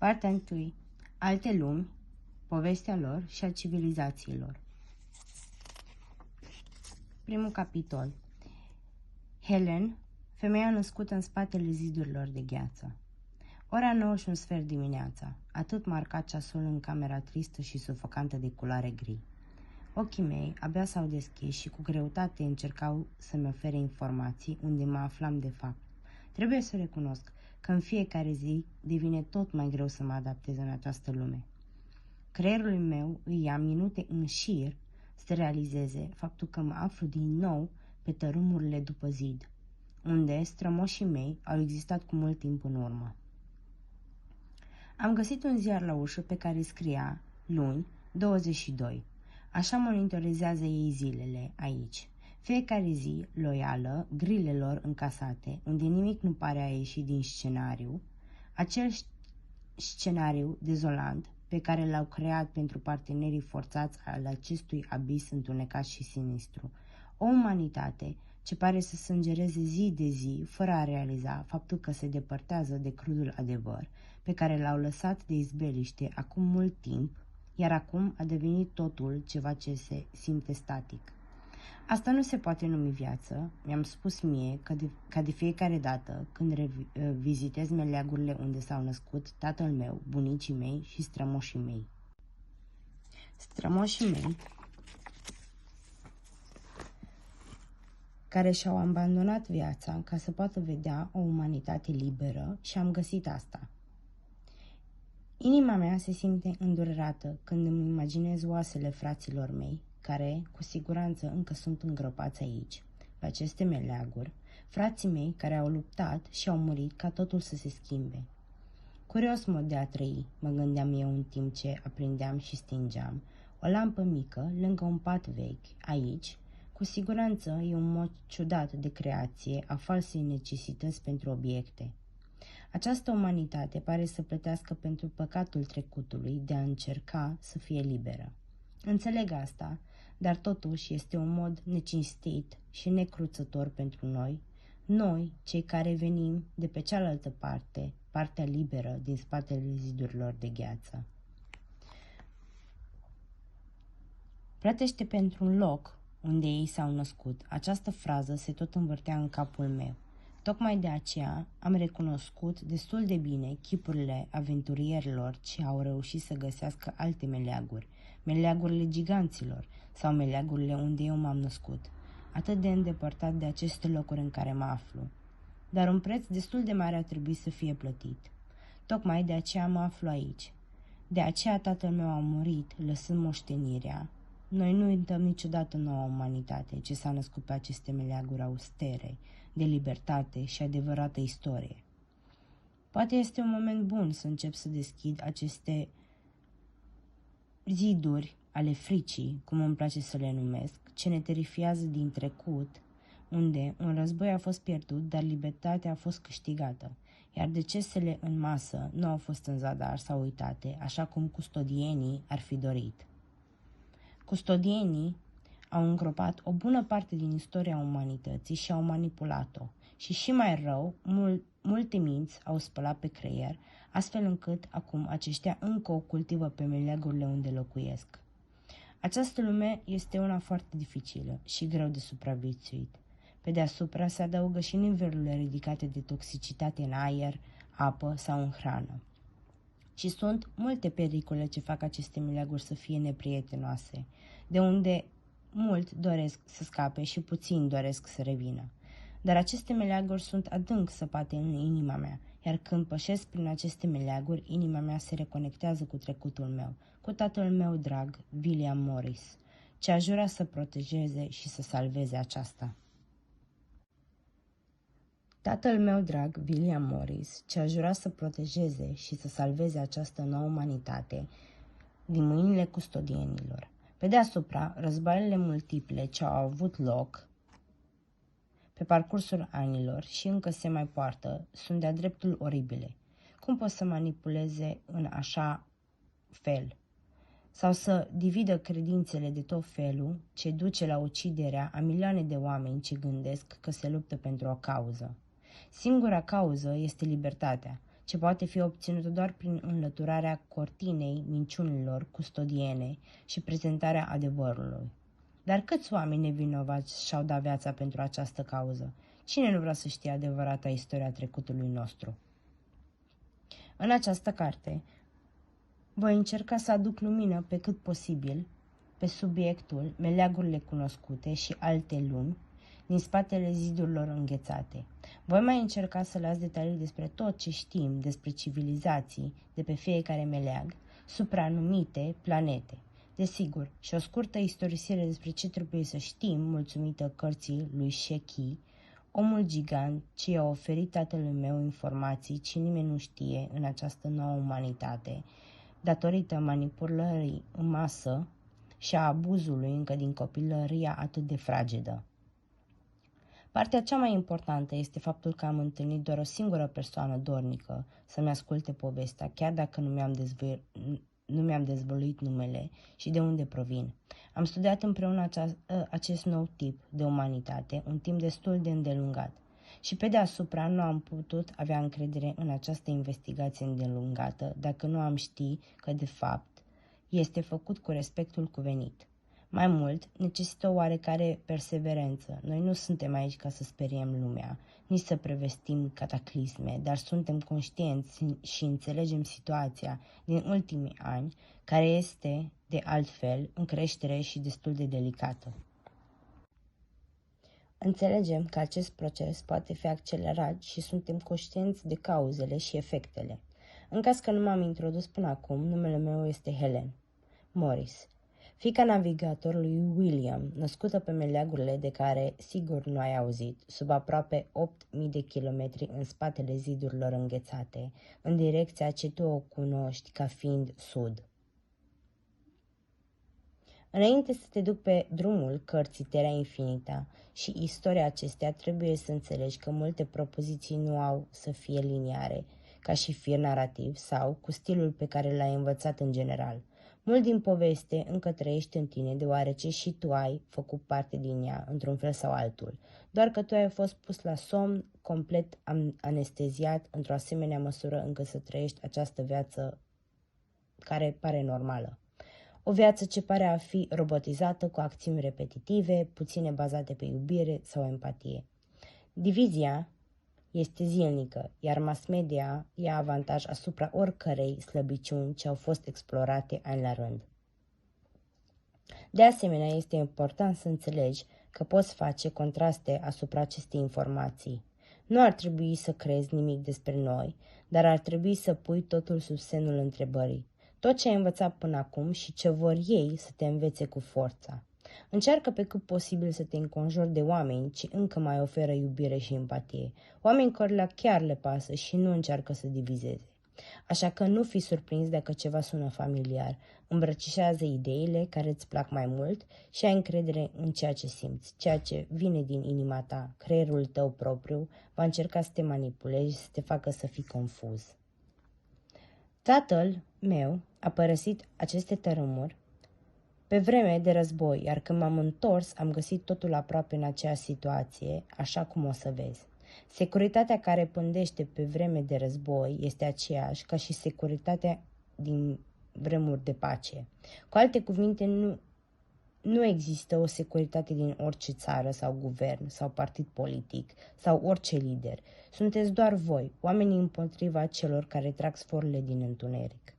Partea 1. Alte lumi, povestea lor și a civilizațiilor. Primul capitol. Helen, femeia născută în spatele zidurilor de gheață. Ora 9:15 dimineața, atât marca ceasul în camera tristă și sufocantă de culoare gri. Ochii mei abia s-au deschis și cu greutate încercau să-mi ofere informații unde mă aflam de fapt. Trebuie să recunosc că în fiecare zi devine tot mai greu să mă adaptez în această lume. Creierul meu îi ia minute în șir să realizeze faptul că mă aflu din nou pe tărâmurile după zid, unde strămoșii mei au existat cu mult timp în urmă. Am găsit un ziar la ușă pe care scria luni 22. Așa monitorizează ei zilele aici. Fiecare zi loială grilelor încasate, unde nimic nu pare a ieși din scenariu, acel scenariu dezolant pe care l-au creat pentru partenerii forțați al acestui abis întunecat și sinistru. O umanitate ce pare să sângereze zi de zi, fără a realiza faptul că se depărtează de crudul adevăr, pe care l-au lăsat de izbeliște acum mult timp, iar acum a devenit totul ceva ce se simte static. Asta nu se poate numi viață, mi-am spus mie ca de fiecare dată când vizitez meleagurile unde s-au născut tatăl meu, bunicii mei și strămoșii mei. Strămoșii mei care și-au abandonat viața ca să poată vedea o umanitate liberă și am găsit asta. Inima mea se simte îndurerată când îmi imaginez oasele fraților mei, care cu siguranță încă sunt îngropați aici, pe aceste meleaguri, frații mei care au luptat și au murit ca totul să se schimbe. Curios mod de a trăi, mă gândeam eu în timp ce aprindeam și stingeam o lampă mică lângă un pat vechi, aici. Cu siguranță e un mod ciudat de creație a falsei necesități pentru obiecte. Această umanitate pare să plătească pentru păcatul trecutului de a încerca să fie liberă. Înțeleg asta, dar totuși este un mod necinstit și necruțător pentru noi, cei care venim de pe cealaltă parte, partea liberă din spatele zidurilor de gheață. Plătește pentru un loc unde ei s-au născut. Această frază se tot învârtea în capul meu. Tocmai de aceea am recunoscut destul de bine chipurile aventurierilor ce au reușit să găsească alte meleaguri, meleagurile giganților sau meleagurile unde eu m-am născut, atât de îndepărtat de aceste locuri în care mă aflu. Dar un preț destul de mare a trebuit să fie plătit. Tocmai de aceea mă aflu aici. De aceea tatăl meu a murit, lăsând moștenirea. Noi nu uităm niciodată noua umanitate ce s-a născut pe aceste meleaguri austere, de libertate și adevărată istorie. Poate este un moment bun să încep să deschid aceste ziduri ale fricii, cum îmi place să le numesc, ce ne terifiază din trecut, unde un război a fost pierdut, dar libertatea a fost câștigată, iar decesele în masă nu au fost în zadar sau uitate, așa cum custodienii ar fi dorit. Custodienii au îngropat o bună parte din istoria umanității și au manipulat-o. Și mai rău, multe minți au spălat pe creier, astfel încât acum aceștia încă o cultivă pe meleagurile unde locuiesc. Această lume este una foarte dificilă și greu de supraviețuit. Pe deasupra se adaugă și nivelurile ridicate de toxicitate în aer, apă sau în hrană. Și sunt multe pericole ce fac aceste meleaguri să fie neprietenoase, de unde mult doresc să scape și puțin doresc să revină. Dar aceste meleaguri sunt adânc săpate în inima mea, iar când pășesc prin aceste meleaguri, inima mea se reconectează cu trecutul meu, cu tatăl meu drag, William Morris, ce a jurat să protejeze și să salveze aceasta. Tatăl meu drag, William Morris, ce a jurat să protejeze și să salveze această nouă umanitate din mâinile custodienilor. Pe deasupra, războaiele multiple ce au avut loc pe parcursul anilor și încă se mai poartă sunt de-a dreptul oribile. Cum pot să manipuleze în așa fel? Sau să dividă credințele de tot felul ce duce la uciderea a milioane de oameni ce gândesc că se luptă pentru o cauză. Singura cauză este libertatea, ce poate fi obținută doar prin înlăturarea cortinei minciunilor custodiene și prezentarea adevărului. Dar câți oameni nevinovați și-au dat viața pentru această cauză? Cine nu vrea să știe adevărata istoria trecutului nostru? În această carte voi încerca să aduc lumină pe cât posibil pe subiectul meleagurile cunoscute și alte lumi din spatele zidurilor înghețate. Voi mai încerca să las detalii despre tot ce știm despre civilizații de pe fiecare meleag, supranumite planete. Desigur, și o scurtă istorisire despre ce trebuie să știm, mulțumită cărții lui Sheki, omul gigant ce i-a oferit tatălui meu informații ce nimeni nu știe în această nouă umanitate, datorită manipulării în masă și a abuzului încă din copilăria atât de fragedă. Partea cea mai importantă este faptul că am întâlnit doar o singură persoană dornică să-mi asculte povestea, chiar dacă nu mi-am dezvăluit numele și de unde provin. Am studiat împreună acest nou tip de umanitate, un timp destul de îndelungat. Și pe deasupra nu am putut avea încredere în această investigație îndelungată dacă nu am ști că, de fapt, este făcut cu respectul cuvenit. Mai mult, necesită o oarecare perseverență. Noi nu suntem aici ca să speriem lumea, nici să prevestim cataclisme, dar suntem conștienți și înțelegem situația din ultimii ani, care este, de altfel, în creștere și destul de delicată. Înțelegem că acest proces poate fi accelerat și suntem conștienți de cauzele și efectele. În caz că nu m-am introdus până acum, numele meu este Helen Morris, fiica navigatorului William, născută pe meleagurile de care sigur nu ai auzit, sub aproape 8.000 de kilometri în spatele zidurilor înghețate, în direcția ce tu o cunoști ca fiind sud. Înainte să te duc pe drumul cărții Terra Infinita și istoria acestea, trebuie să înțelegi că multe propoziții nu au să fie liniare, ca și fir narrativ sau cu stilul pe care l-ai învățat în general. Mult din poveste încă trăiește în tine, deoarece și tu ai făcut parte din ea, într-un fel sau altul. Doar că tu ai fost pus la somn, complet anesteziat, într-o asemenea măsură încât să trăiești această viață care pare normală. O viață ce pare a fi robotizată, cu acțiuni repetitive, puține bazate pe iubire sau empatie. Divizia este zilnică, iar mass media ia avantaj asupra oricărei slăbiciuni ce au fost explorate ani la rând. De asemenea, este important să înțelegi că poți face contraste asupra acestei informații. Nu ar trebui să crezi nimic despre noi, dar ar trebui să pui totul sub semnul întrebării. Tot ce ai învățat până acum și ce vor ei să te învețe cu forța. Încearcă pe cât posibil să te înconjori de oameni ce încă mai oferă iubire și empatie. Oameni care chiar le pasă și nu încearcă să divizeze. Așa că nu fi surprins dacă ceva sună familiar. Îmbrățișează ideile care îți plac mai mult și ai încredere în ceea ce simți. Ceea ce vine din inima ta, creierul tău propriu, va încerca să te manipuleze și să te facă să fii confuz. Tatăl meu a părăsit aceste tărâmuri pe vreme de război, iar când m-am întors, am găsit totul aproape în aceeași situație, așa cum o să vezi. Securitatea care pândește pe vreme de război este aceeași ca și securitatea din vremuri de pace. Cu alte cuvinte, nu există o securitate din orice țară sau guvern sau partid politic sau orice lider. Sunteți doar voi, oamenii împotriva celor care trag sforurile din întuneric.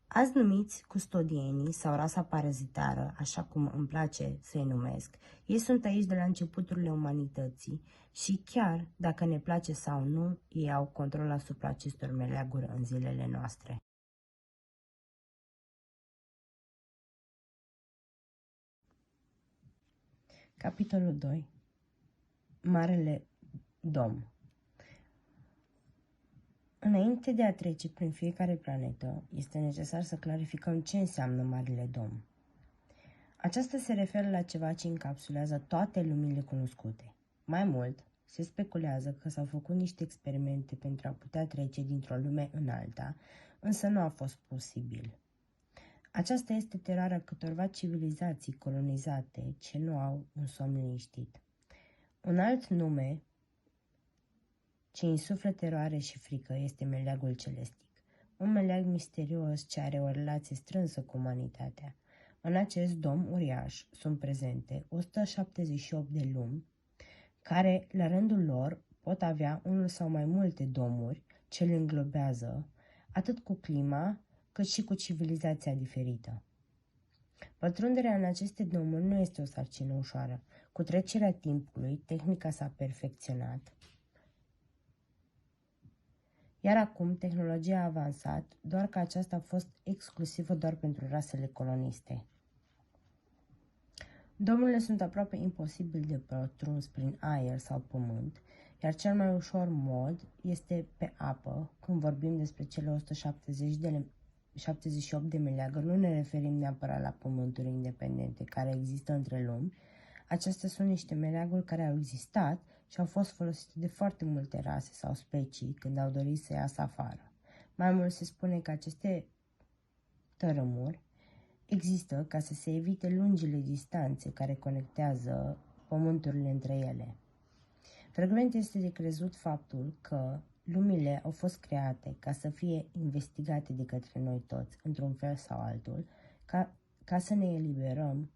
Azi numiți custodienii sau rasa parazitară, așa cum îmi place să-i numesc, ei sunt aici de la începuturile umanității și chiar dacă ne place sau nu, ei au control asupra acestor meleaguri în zilele noastre. Capitolul 2. Marele Dom. Înainte de a trece prin fiecare planetă, este necesar să clarificăm ce înseamnă Marele Dom. Aceasta se referă la ceva ce încapsulează toate lumile cunoscute. Mai mult, se speculează că s-au făcut niște experimente pentru a putea trece dintr-o lume în alta, însă nu a fost posibil. Aceasta este teroarea câtorva civilizații colonizate ce nu au un somn liniștit. Un alt nume ce insuflă teroare și frică este meleagul celestic, un meleag misterios ce are o relație strânsă cu umanitatea. În acest dom uriaș sunt prezente 178 de lumi, care, la rândul lor, pot avea unul sau mai multe domuri ce îl înglobează, atât cu clima, cât și cu civilizația diferită. Pătrunderea în aceste domuri nu este o sarcină ușoară. Cu trecerea timpului, tehnica s-a perfecționat, iar acum tehnologia a avansat, doar că aceasta a fost exclusivă doar pentru rasele coloniste. Domurile sunt aproape imposibil de pătruns prin aer sau pământ, iar cel mai ușor mod este pe apă. Când vorbim despre cele 178 de meleaguri, nu ne referim neapărat la pământuri independente care există între lumi. Acestea sunt niște meleaguri care au existat și au fost folosite de foarte multe rase sau specii când au dorit să iasă afară. Mai mult se spune că aceste tărâmuri există ca să se evite lungile distanțe care conectează pământurile între ele. Frecvent este de crezut faptul că lumile au fost create ca să fie investigate de către noi toți, într-un fel sau altul, ca să ne eliberăm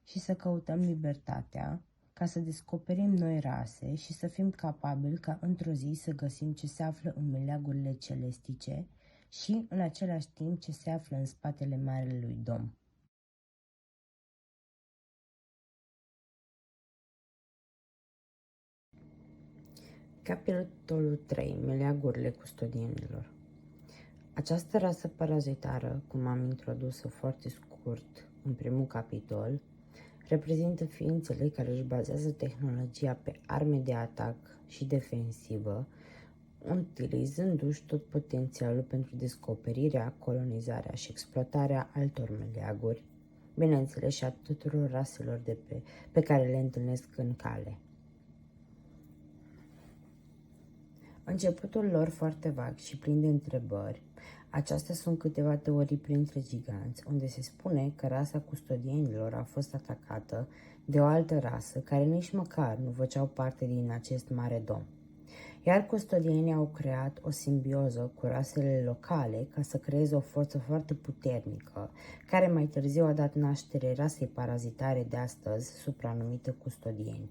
și să căutăm libertatea, ca să descoperim noi rase și să fim capabili ca într-o zi să găsim ce se află în meleagurile celestice și, în același timp, ce se află în spatele marelui dom. Capitolul 3. Meleagurile custodienilor. Această rasă parazitară, cum am introdus-o foarte scurt în primul capitol, reprezintă ființele care își bazează tehnologia pe arme de atac și defensivă, utilizându-și tot potențialul pentru descoperirea, colonizarea și exploatarea altor meleaguri, bineînțeles și a tuturor raselor pe care le întâlnesc în cale. Începutul lor foarte vag și plin de întrebări, acestea sunt câteva teorii printre giganți, unde se spune că rasa custodienilor a fost atacată de o altă rasă care nici măcar nu făceau parte din acest mare dom. Iar custodienii au creat o simbioză cu rasele locale ca să creeze o forță foarte puternică, care mai târziu a dat naștere rasei parazitare de astăzi, supranumită custodieni.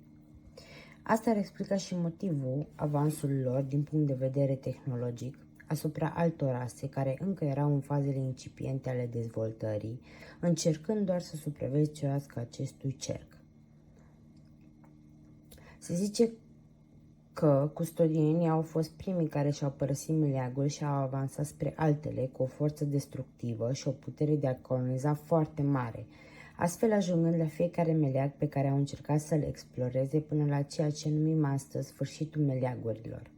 Asta ar explica și motivul avansului lor din punct de vedere tehnologic asupra altor rase care încă erau în fazele incipiente ale dezvoltării, încercând doar să supraviețuiască acestui cerc. Se zice că custodienii au fost primii care și-au părăsit meleagul și au avansat spre altele cu o forță destructivă și o putere de a coloniza foarte mare, astfel ajungând la fiecare meleag pe care au încercat să-l exploreze până la ceea ce numim astăzi sfârșitul meleagurilor.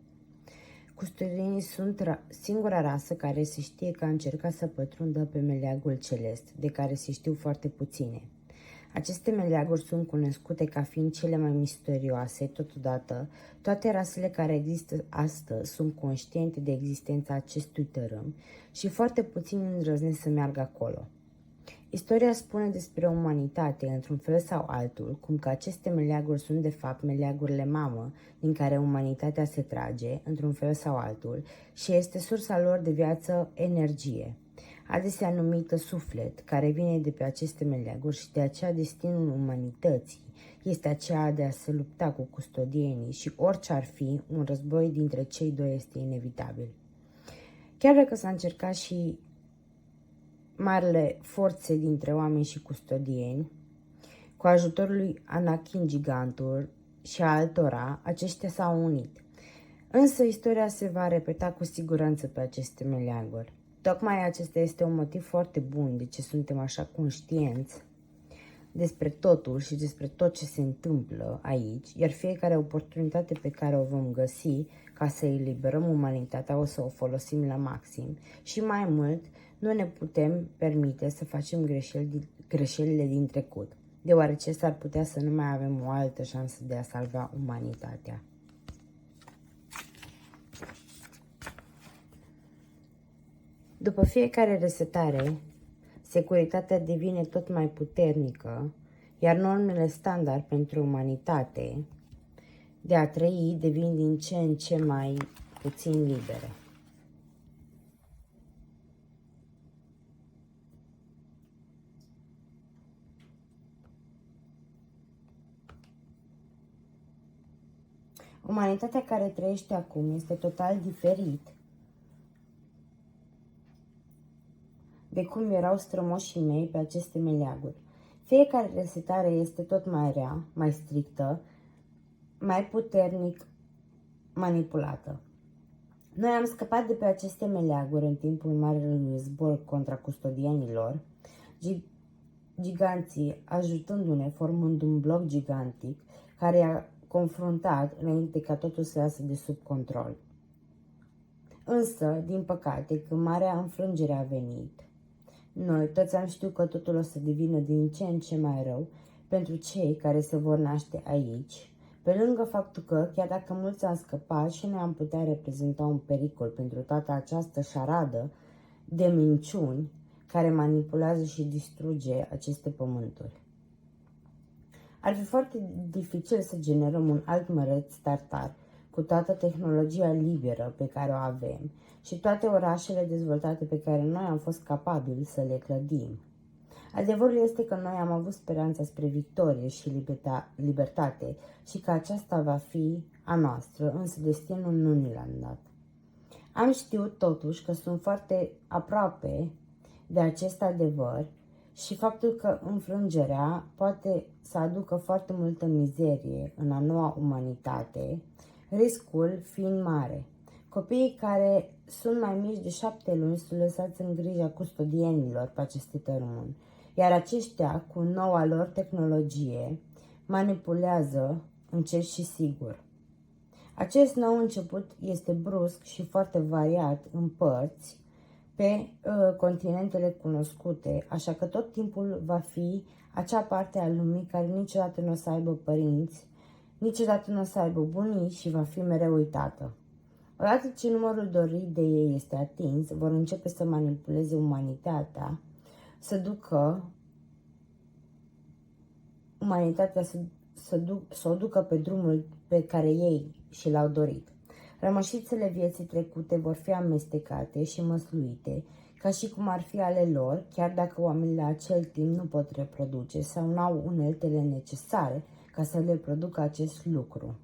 Custodienii sunt singura rasă care se știe că a încercat să pătrundă pe meleagul celest, de care se știu foarte puține. Aceste meleaguri sunt cunoscute ca fiind cele mai misterioase, totodată, toate rasele care există astăzi sunt conștiente de existența acestui tărâm și foarte puțini îndrăznesc să meargă acolo. Istoria spune despre umanitate, într-un fel sau altul, cum că aceste meleaguri sunt de fapt meleagurile mamă din care umanitatea se trage, într-un fel sau altul, și este sursa lor de viață energie, adesea numită suflet, care vine de pe aceste meleaguri și de aceea destinul umanității este aceea de a se lupta cu custodienii și orice ar fi, un război dintre cei doi este inevitabil. Chiar dacă s-a încercat și marile forțe dintre oameni și custodieni, cu ajutorul lui Anakin Gigantul și a altora, aceștia s-au unit. Însă istoria se va repeta cu siguranță pe aceste meleaguri. Tocmai acesta este un motiv foarte bun de ce suntem așa conștienți despre totul și despre tot ce se întâmplă aici, iar fiecare oportunitate pe care o vom găsi ca să eliberăm umanitatea o să o folosim la maxim și mai mult nu ne putem permite să facem greșelile din trecut, deoarece s-ar putea să nu mai avem o altă șansă de a salva umanitatea. După fiecare resetare, securitatea devine tot mai puternică, iar normele standard pentru umanitate de a trăi devin din ce în ce mai puțin libere. Umanitatea care trăiește acum este total diferit de cum erau strămoșii mei pe aceste meleaguri. Fiecare resetare este tot mai rea, mai strictă, mai puternic manipulată. Noi am scăpat de pe aceste meleaguri în timpul marelui război contra custodienilor, giganții ajutându-ne, formând un bloc gigantic care i-a confruntat înainte ca totul să iasă de sub control. Însă, din păcate, când marea înfrângere a venit, noi toți am știut că totul o să devină din ce în ce mai rău pentru cei care se vor naște aici, pe lângă faptul că, chiar dacă mulți am scăpat, și noi am putea reprezenta un pericol pentru toată această șaradă de minciuni care manipulează și distruge aceste pământuri. Ar fi foarte dificil să generăm un alt măreț tartar cu toată tehnologia liberă pe care o avem și toate orașele dezvoltate pe care noi am fost capabili să le clădim. Adevărul este că noi am avut speranța spre victorie și libertate și că aceasta va fi a noastră, însă destinul nu ni l-a dat. Am știut totuși că sunt foarte aproape de acest adevăr și faptul că înfrângerea poate să aducă foarte multă mizerie în a noua umanitate, riscul fiind mare. Copiii care sunt mai mici de 7 luni sunt lăsați în grija custodienilor pe aceste tărâmuri, iar aceștia, cu noua lor tehnologie, manipulează încet și sigur. Acest nou început este brusc și foarte variat în părți pe continentele cunoscute, așa că tot timpul va fi acea parte a lumii care niciodată nu o să aibă părinți, niciodată nu o să aibă bunici și va fi mereu uitată. Odată ce numărul dorit de ei este atins, vor începe să manipuleze umanitatea, să o ducă pe drumul pe care ei și l-au dorit. Rămășițele vieții trecute vor fi amestecate și măsluite, ca și cum ar fi ale lor, chiar dacă oamenii la acel timp nu pot reproduce sau nu au uneltele necesare ca să le producă acest lucru.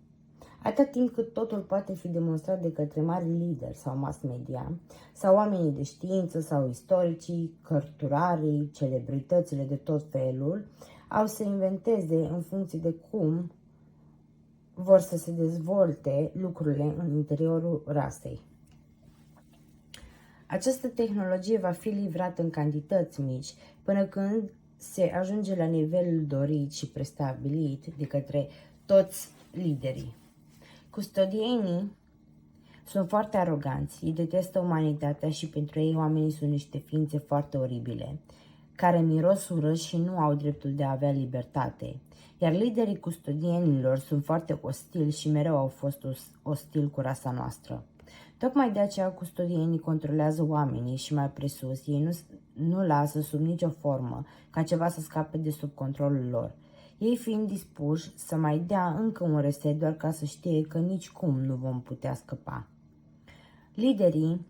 Atât timp cât totul poate fi demonstrat de către mari lideri sau mass media, sau oamenii de știință sau istoricii, cărturarii, celebritățile de tot felul, au să inventeze în funcție de cum vor să se dezvolte lucrurile în interiorul rasei. Această tehnologie va fi livrată în cantități mici până când se ajunge la nivelul dorit și prestabilit de către toți liderii. Custodienii sunt foarte aroganți, ei detestă umanitatea și pentru ei oamenii sunt niște ființe foarte oribile, care miros urât și nu au dreptul de a avea libertate. Iar liderii custodienilor sunt foarte ostili și mereu au fost ostili cu rasa noastră. Tocmai de aceea custodienii controlează oamenii și mai presus, ei nu lasă sub nicio formă ca ceva să scape de sub controlul lor. Ei fiind dispuși să mai dea încă un reset doar ca să știe că nicicum nu vom putea scăpa. Liderii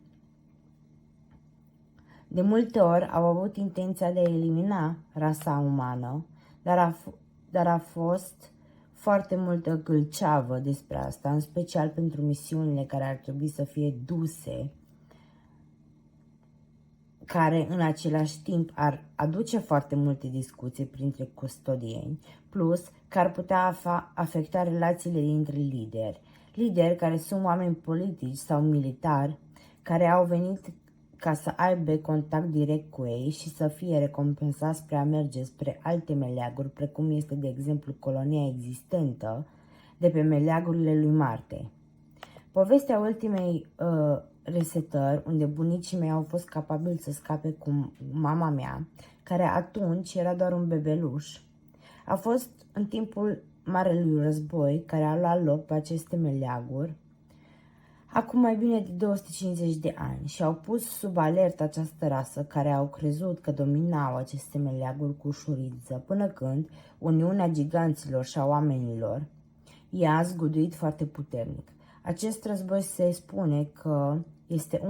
de multe ori au avut intenția de a elimina rasa umană, dar a fost foarte multă gâlceavă despre asta, în special pentru misiunile care ar trebui să fie duse, care în același timp ar aduce foarte multe discuții printre custodieni, plus că ar putea afecta relațiile dintre lideri care sunt oameni politici sau militari, care au venit ca să aibă contact direct cu ei și să fie recompensați spre a merge spre alte meleaguri, precum este de exemplu colonia existentă de pe meleagurile lui Marte. Povestea ultimei resetări, unde bunicii mei au fost capabili să scape cu mama mea, care atunci era doar un bebeluș, a fost în timpul Marelui Război, care a luat loc pe aceste meleaguri, acum mai bine de 250 de ani, și au pus sub alertă această rasă care au crezut că dominau aceste meleaguri cu ușurință, până când Uniunea Giganților și a Oamenilor i-a zguduit foarte puternic. Acest război se spune că este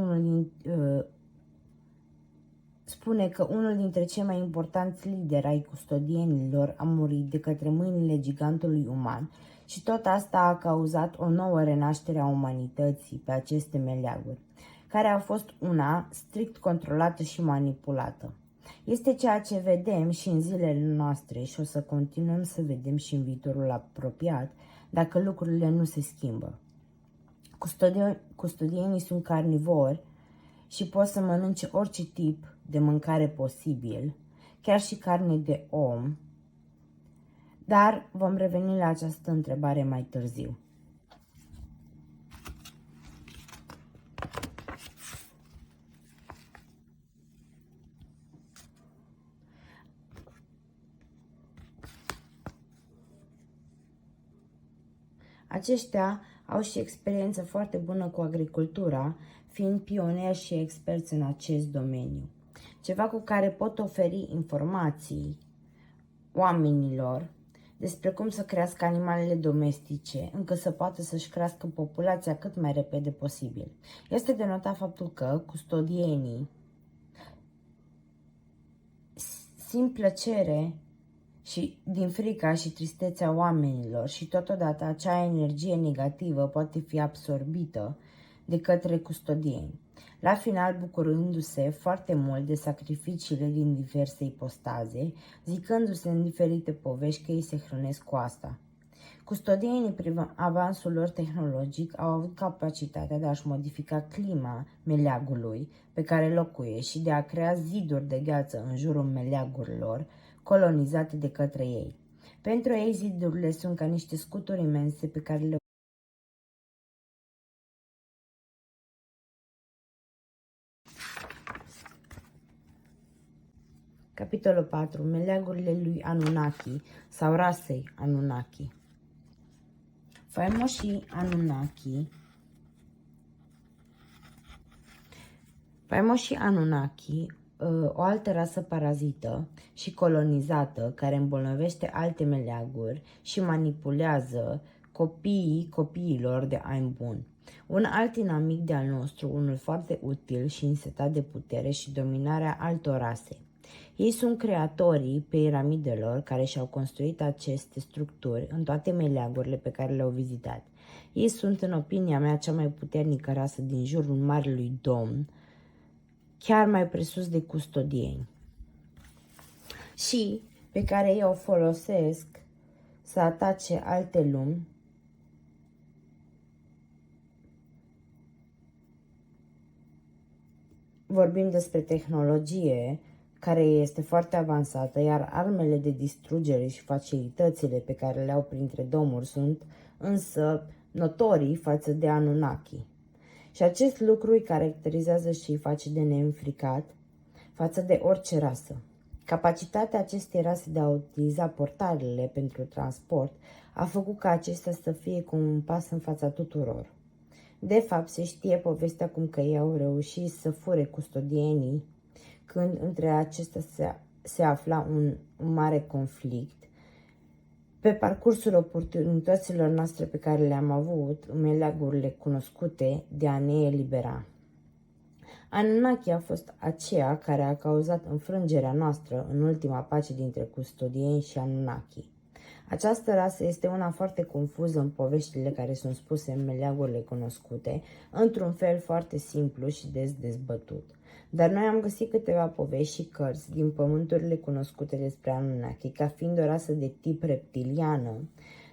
unul dintre cei mai importanți lideri ai custodienilor a murit de către mâinile gigantului uman și tot asta a cauzat o nouă renaștere a umanității pe aceste meleaguri, care a fost una strict controlată și manipulată. Este ceea ce vedem și în zilele noastre și o să continuăm să vedem și în viitorul apropiat dacă lucrurile nu se schimbă. Custodienii sunt carnivori și pot să mănânce orice tip de mâncare posibil, chiar și carne de om, dar vom reveni la această întrebare mai târziu. Aceștia au și experiență foarte bună cu agricultura, fiind pionieri și experți în acest domeniu. Ceva cu care pot oferi informații oamenilor despre cum să crească animalele domestice, încât să poată să-și crească populația cât mai repede posibil. Este de notat faptul că custodienii simt plăcere și din frica și tristețea oamenilor și totodată acea energie negativă poate fi absorbită de către custodieni, la final bucurându-se foarte mult de sacrificiile din diverse ipostaze, zicându-se în diferite povești că ei se hrănesc cu asta. Custodienii, prin avansul lor tehnologic, au avut capacitatea de a-și modifica clima meleagului pe care locuie și de a crea ziduri de gheață în jurul meleagurilor colonizate de către ei. Pentru ei, zidurile sunt ca niște scuturi imense pe care le Capitolul 4. Meleagurile lui Anunnaki sau rasei Anunnaki. Faimoșii Anunnaki, o altă rasă parazită și colonizată care îmbolnăvește alte meleaguri și manipulează copiilor de ani buni. Un alt inamic de-al nostru, unul foarte util și însetat de putere și dominarea altor rase. Ei sunt creatorii piramidelor care și-au construit aceste structuri în toate meleagurile pe care le-au vizitat. Ei sunt, în opinia mea, cea mai puternică rasă din jurul Marelui Domn, chiar mai presus de custodieni, și pe care ei o folosesc să atace alte lumi vorbim despre tehnologie care este foarte avansată, iar armele de distrugere și facilitățile pe care le au printre domuri sunt însă notorii față de Anunnaki. Și acest lucru îi caracterizează și îi face de neînfricat față de orice rasă. Capacitatea acestei rase de a utiliza portalele pentru transport a făcut ca acestea să fie cu un pas în fața tuturor. De fapt, se știe povestea cum că ei au reușit să fure custodienii când între acestea se afla un mare conflict. Pe parcursul oportunităților noastre pe care le-am avut, în meleagurile cunoscute, de a ne elibera. Anunnaki a fost aceea care a cauzat înfrângerea noastră în ultima pace dintre custodieni și Anunnaki. Această rasă este una foarte confuză în poveștile care sunt spuse în meleagurile cunoscute, într-un fel foarte simplu și des dezbătut. Dar noi am găsit câteva povești și cărți din pământurile cunoscute despre Anunnaki, ca fiind o rasă de tip reptiliană,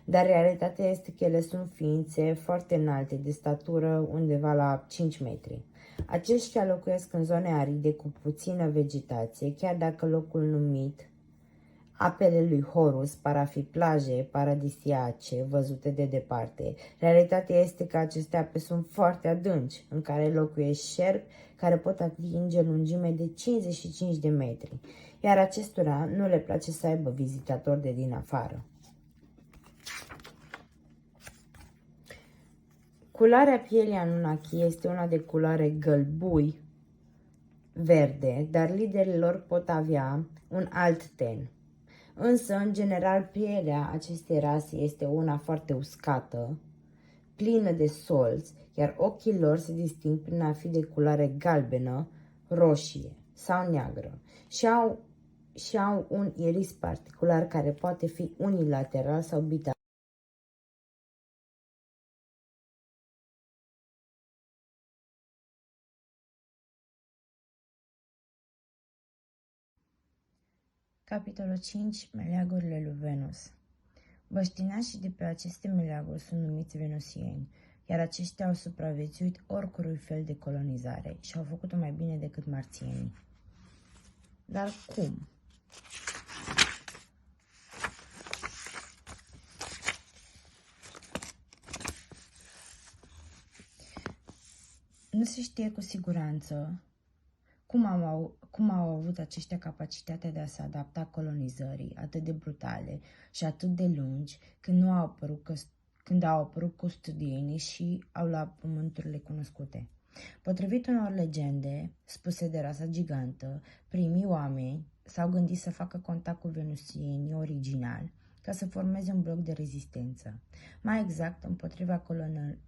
dar realitatea este că ele sunt ființe foarte înalte, de statură undeva la 5 metri. Aceștia locuiesc în zone aride cu puțină vegetație, chiar dacă locul numit Apele lui Horus par a fi plaje paradisiace văzute de departe. Realitatea este că aceste ape sunt foarte adânci, în care locuiesc șerpi care pot atinge lungime de 55 de metri, iar acestora nu le place să aibă vizitatori de din afară. Culoarea pielii Anunnaki este una de culoare gălbui verde, dar liderii lor pot avea un alt ten. Însă, în general, pielea acestei rase este una foarte uscată, plină de solți, iar ochii lor se disting prin a fi de culoare galbenă, roșie sau neagră și au un iris particular care poate fi unilateral sau bilateral. Capitolul 5. Meleagurile lui Venus. Băștinașii de pe aceste meleaguri sunt numiți venusieni, iar aceștia au supraviețuit oricărui fel de colonizare și au făcut-o mai bine decât marțienii. Dar cum? Nu se știe cu siguranță cum au avut aceștia capacitatea de a se adapta colonizării atât de brutale și atât de lungi când au apărut custudienii și au luat pământurile cunoscute. Potrivit unor legende spuse de rasa gigantă, primii oameni s-au gândit să facă contact cu venusienii originali ca să formeze un bloc de rezistență, mai exact împotriva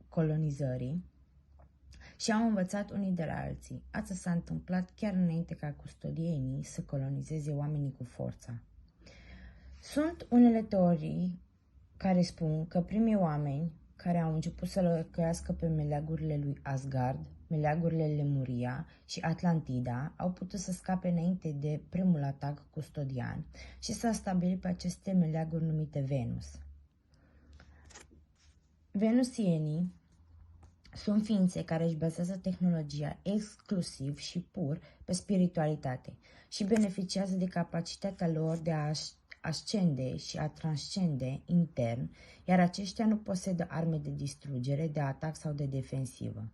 colonizării, și au învățat unii de la alții. Asta s-a întâmplat chiar înainte ca custodienii să colonizeze oamenii cu forța. Sunt unele teorii care spun că primii oameni care au început să locuiască pe meleagurile lui Asgard, meleagurile Lemuria și Atlantida, au putut să scape înainte de primul atac custodian și s-a stabilit pe aceste meleaguri numite Venus. Venusienii sunt ființe care își bazează tehnologia exclusiv și pur pe spiritualitate și beneficiază de capacitatea lor de a ascende și a transcende intern, iar aceștia nu posedă arme de distrugere, de atac sau de defensivă.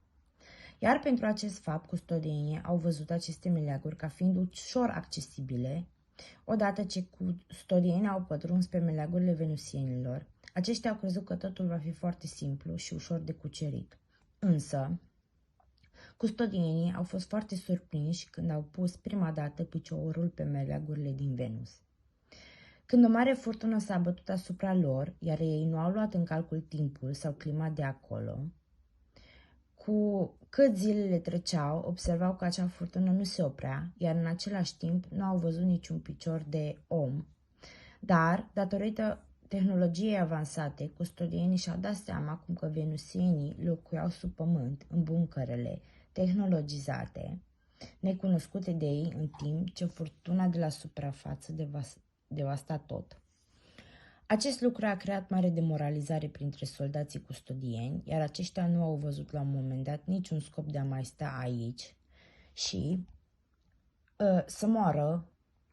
Iar pentru acest fapt, custodienii au văzut aceste meleaguri ca fiind ușor accesibile. Odată ce custodienii au pătruns pe meleagurile venusienilor, aceștia au crezut că totul va fi foarte simplu și ușor de cucerit. Însă, custodienii au fost foarte surprinși când au pus prima dată piciorul pe meleagurile din Venus. Când o mare furtună s-a bătut asupra lor, iar ei nu au luat în calcul timpul sau clima de acolo, cu cât zilele treceau, observau că acea furtună nu se oprea, iar în același timp nu au văzut niciun picior de om. Dar, datorită tehnologiei avansate, custodienii și-au dat seama cum că venusienii locuiau sub pământ, în buncărele tehnologizate, necunoscute de ei, în timp ce furtuna de la suprafață devasta tot. Acest lucru a creat mare demoralizare printre soldații custodieni, iar aceștia nu au văzut la un moment dat niciun scop de a mai sta aici și să moară,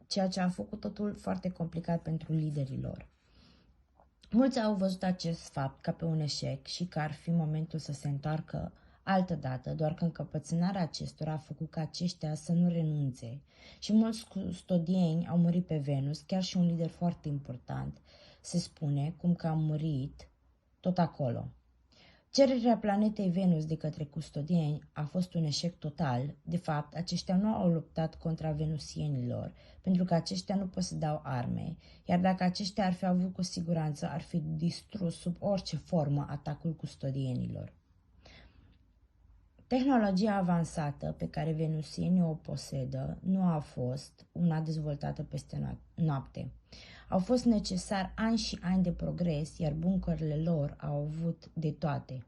ceea ce a făcut totul foarte complicat pentru liderii lor. Mulți au văzut acest fapt ca pe un eșec și că ar fi momentul să se întoarcă altădată, doar că încăpățânarea acestora a făcut ca aceștia să nu renunțe. Și mulți custodieni au murit pe Venus, chiar și un lider foarte important, se spune, cum că a murit tot acolo. Cererea planetei Venus de către custodieni a fost un eșec total. De fapt, aceștia nu au luptat contra venusienilor, pentru că aceștia nu posedau arme, iar dacă aceștia ar fi avut cu siguranță, ar fi distrus sub orice formă atacul custodienilor. Tehnologia avansată pe care venusienii o posedă nu a fost una dezvoltată peste noapte. Au fost necesari ani și ani de progres, iar buncările lor au avut de toate.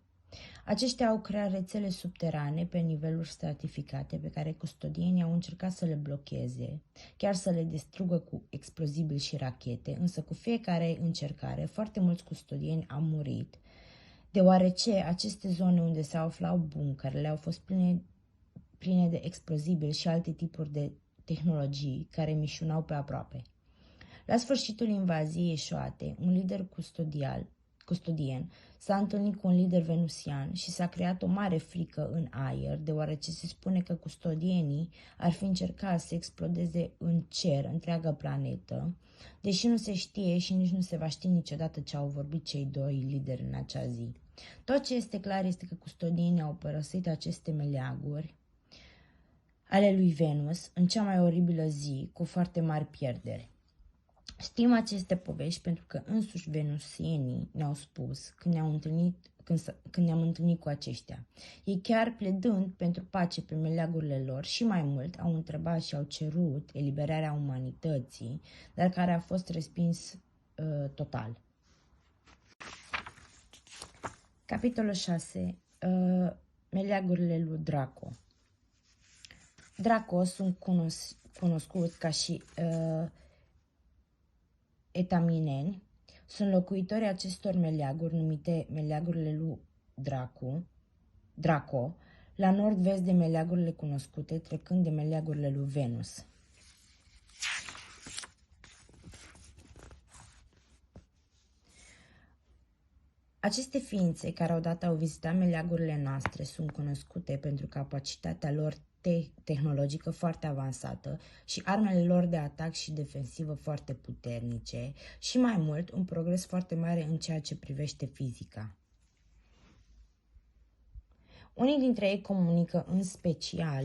Aceștia au creat rețele subterane pe niveluri stratificate pe care custodienii au încercat să le blocheze, chiar să le distrugă cu explozibili și rachete, însă cu fiecare încercare foarte mulți custodieni au murit, deoarece aceste zone unde se aflau buncărele au fost pline de explozibili și alte tipuri de tehnologii care mișunau pe aproape. La sfârșitul invaziei eșuate, un lider custodian s-a întâlnit cu un lider venusian și s-a creat o mare frică în aer, deoarece se spune că custodienii ar fi încercat să explodeze în cer întreaga planetă, deși nu se știe și nici nu se va ști niciodată ce au vorbit cei doi lideri în acea zi. Tot ce este clar este că custodienii au părăsit aceste meleaguri ale lui Venus în cea mai oribilă zi, cu foarte mari pierderi. Știm aceste povești pentru că însuși venusienii ne-au spus când ne-am întâlnit cu aceștia. Ei chiar pledând pentru pace pe meleagurile lor și mai mult au întrebat și au cerut eliberarea umanității, dar care a fost respins total. Capitolul 6. Meleagurile lui Draco. Draco sunt cunoscuți ca și etamineni. Sunt locuitorii acestor meleaguri, numite meleagurile lui Draco, la nord-vest de meleagurile cunoscute, trecând de meleagurile lui Venus. Aceste ființe care odată au vizitat meleagurile noastre sunt cunoscute pentru capacitatea lor tehnologică foarte avansată și armele lor de atac și defensivă foarte puternice și mai mult un progres foarte mare în ceea ce privește fizica. Unii dintre ei comunică în special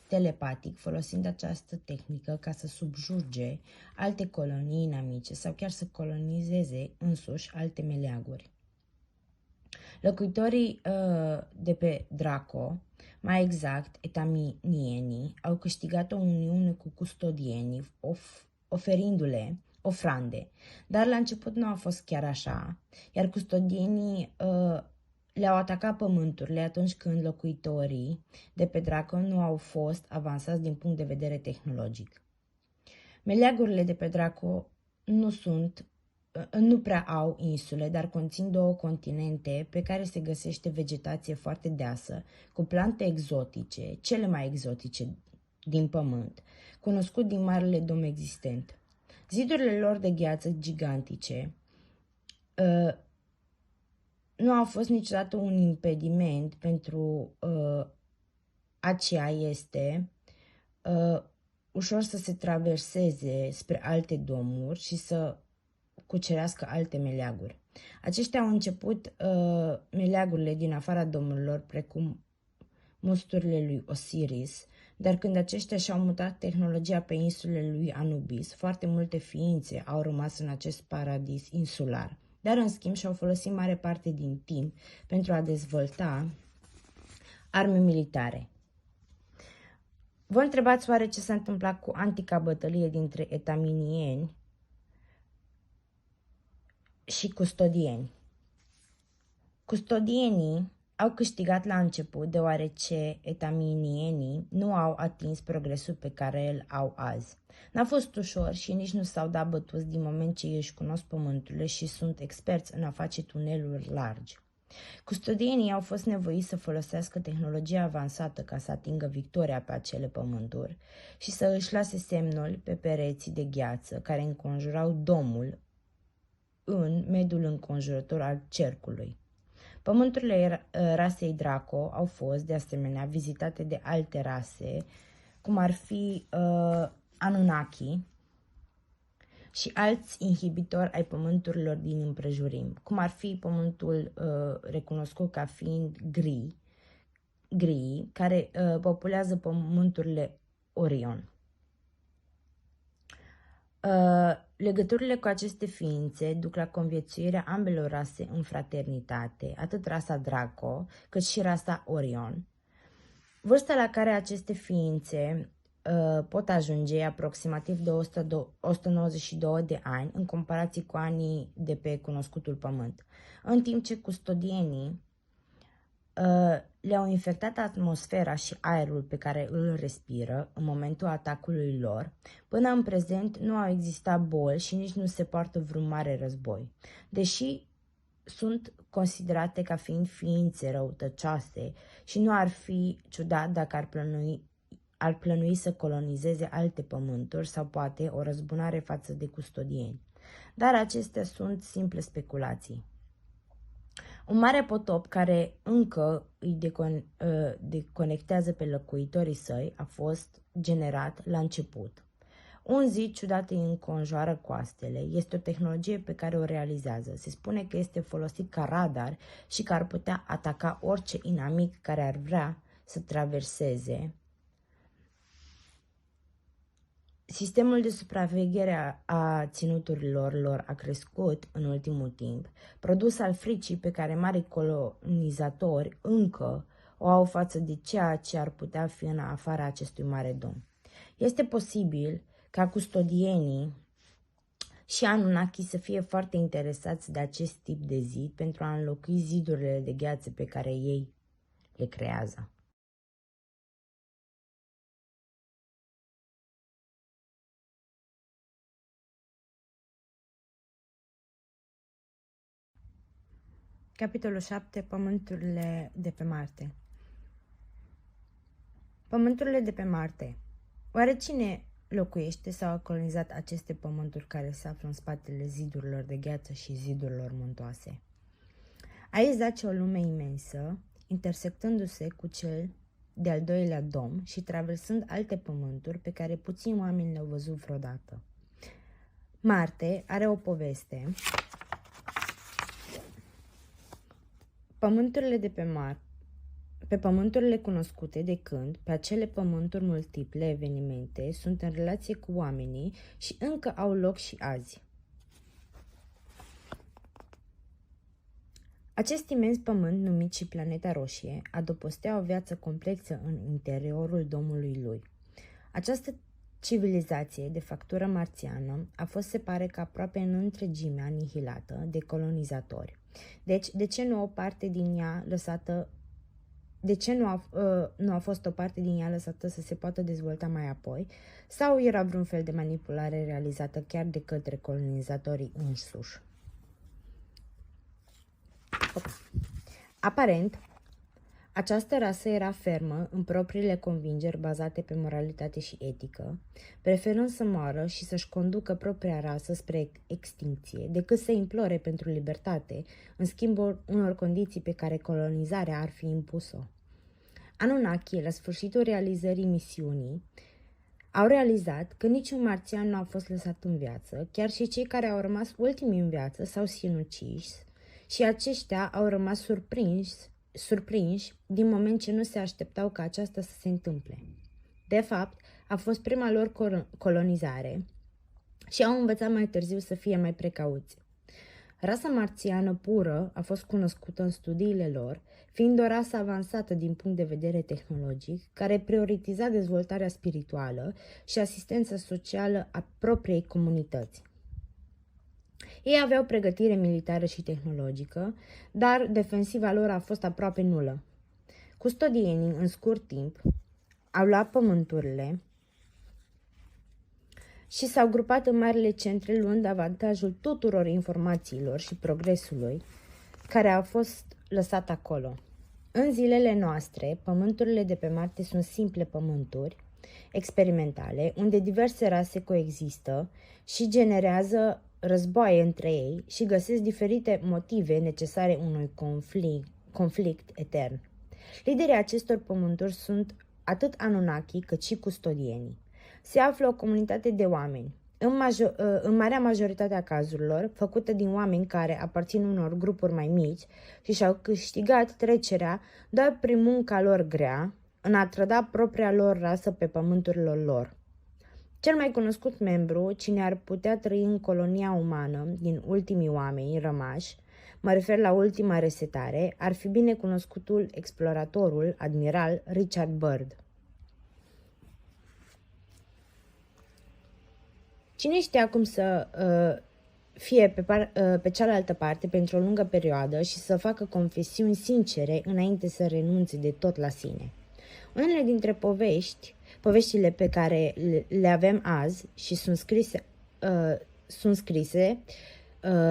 telepatic, folosind această tehnică ca să subjuge alte colonii inamice sau chiar să colonizeze însuși alte meleaguri. Locuitorii de pe Draco, mai exact etaminienii, au câștigat o uniune cu custodienii, oferindu-le ofrande, dar la început nu a fost chiar așa, iar custodienii le-au atacat pământurile atunci când locuitorii de pe Draco nu au fost avansați din punct de vedere tehnologic. Meleagurile de pe Draco nu prea au insule, dar conțin 2 continente pe care se găsește vegetație foarte deasă, cu plante exotice, cele mai exotice din pământ, cunoscut din marele dom existent. Zidurile lor de gheață gigantice nu au fost niciodată un impediment pentru aceea este ușor să se traverseze spre alte domuri și să cucerească alte meleaguri. Aceștia au început meleagurile din afara domurilor, precum musturile lui Osiris, dar când aceștia și-au mutat tehnologia pe insulele lui Anubis, foarte multe ființe au rămas în acest paradis insular, dar în schimb și-au folosit mare parte din timp pentru a dezvolta arme militare. Vă întrebați oare ce s-a întâmplat cu antica bătălie dintre etaminieni și custodieni. Custodienii au câștigat la început deoarece etaminienii nu au atins progresul pe care îl au azi. N-a fost ușor și nici nu s-au dat bătuți din moment ce ei își cunosc pământurile și sunt experți în a face tuneluri largi. Custodienii au fost nevoiți să folosească tehnologia avansată ca să atingă victoria pe acele pământuri și să își lase semnul pe pereții de gheață care înconjurau domul în mediul înconjurător al cercului. Pământurile rasei Draco au fost, de asemenea, vizitate de alte rase, cum ar fi Anunnaki și alți inhibitori ai pământurilor din împrejurim, cum ar fi pământul recunoscut ca fiind gri, care populează pământurile Orion. Legăturile cu aceste ființe duc la conviețuirea ambelor rase în fraternitate, atât rasa Draco cât și rasa Orion. Vârsta la care aceste ființe pot ajunge e aproximativ de 192 de ani în comparație cu anii de pe cunoscutul pământ, în timp ce custodienii le-au infectat atmosfera și aerul pe care îl respiră în momentul atacului lor. Până în prezent nu au existat boli și nici nu se poartă vreun mare război. Deși sunt considerate ca fiind ființe răutăcioase și nu ar fi ciudat dacă ar plănui să colonizeze alte pământuri sau poate o răzbunare față de custodieni. Dar acestea sunt simple speculații. Un mare potop care încă îi deconectează pe locuitorii săi a fost generat la început. Un zid ciudat îi înconjoară coastele. Este o tehnologie pe care o realizează. Se spune că este folosit ca radar și că ar putea ataca orice inamic care ar vrea să traverseze Sistemul de supraveghere a ținuturilor lor a crescut în ultimul timp, produs al fricii pe care marii colonizatori încă o au față de ceea ce ar putea fi în afara acestui mare dom. Este posibil ca custodienii și Anunnaki să fie foarte interesați de acest tip de zid pentru a înlocui zidurile de gheață pe care ei le creează. Capitolul 7. Pământurile de pe Marte. Pământurile de pe Marte. Oare cine locuiește sau a colonizat aceste pământuri care se află în spatele zidurilor de gheață și zidurilor muntoase? Aici zace o lume imensă, intersectându-se cu cel de-al doilea dom și traversând alte pământuri pe care puțini oameni le-au văzut vreodată. Marte are o poveste. Pământurile de pe pământurile cunoscute de când, pe acele pământuri multiple evenimente sunt în relație cu oamenii și încă au loc și azi. Acest imens pământ, numit și Planeta Roșie, adăpostea o viață complexă în interiorul domului lui. Această civilizație de factură marțiană a fost, se pare că aproape în întregime anihilată de colonizatori. Deci, de ce nu a fost o parte din ea lăsată să se poată dezvolta mai apoi? Sau era vreun fel de manipulare realizată chiar de către colonizatorii însuși? Aparent, această rasă era fermă în propriile convingeri bazate pe moralitate și etică, preferând să moară și să-și conducă propria rasă spre extincție, decât să implore pentru libertate, în schimbul unor condiții pe care colonizarea ar fi impus-o. Anunnaki, la sfârșitul realizării misiunii, au realizat că niciun marțian nu a fost lăsat în viață, chiar și cei care au rămas ultimii în viață s-au sinucis și aceștia au rămas surprinși din moment ce nu se așteptau ca aceasta să se întâmple. De fapt, a fost prima lor colonizare și au învățat mai târziu să fie mai precauți. Rasa marțiană pură a fost cunoscută în studiile lor, fiind o rasă avansată din punct de vedere tehnologic, care prioritiza dezvoltarea spirituală și asistența socială a propriei comunități. Ei aveau pregătire militară și tehnologică, dar defensiva lor a fost aproape nulă. Custodienii, în scurt timp, au luat pământurile și s-au grupat în marile centre, luând avantajul tuturor informațiilor și progresului care a fost lăsat acolo. În zilele noastre, pământurile de pe Marte sunt simple pământuri experimentale, unde diverse rase coexistă și generează războaie între ei și găsesc diferite motive necesare unui conflict etern. Liderii acestor pământuri sunt atât Anunnaki cât și custodienii. Se află o comunitate de oameni, în marea majoritate a cazurilor, făcută din oameni care aparțin unor grupuri mai mici și și-au câștigat trecerea doar prin munca lor grea în a trăda propria lor rasă pe pământurile lor. Cel mai cunoscut membru, cine ar putea trăi în colonia umană din ultimii oameni rămași, mă refer la ultima resetare, ar fi bine cunoscutul exploratorul, admiral Richard Byrd. Cine știa cum să fie pe cealaltă parte pentru o lungă perioadă și să facă confesiuni sincere înainte să renunțe de tot la sine? Unele dintre poveștile pe care le avem azi și sunt scrise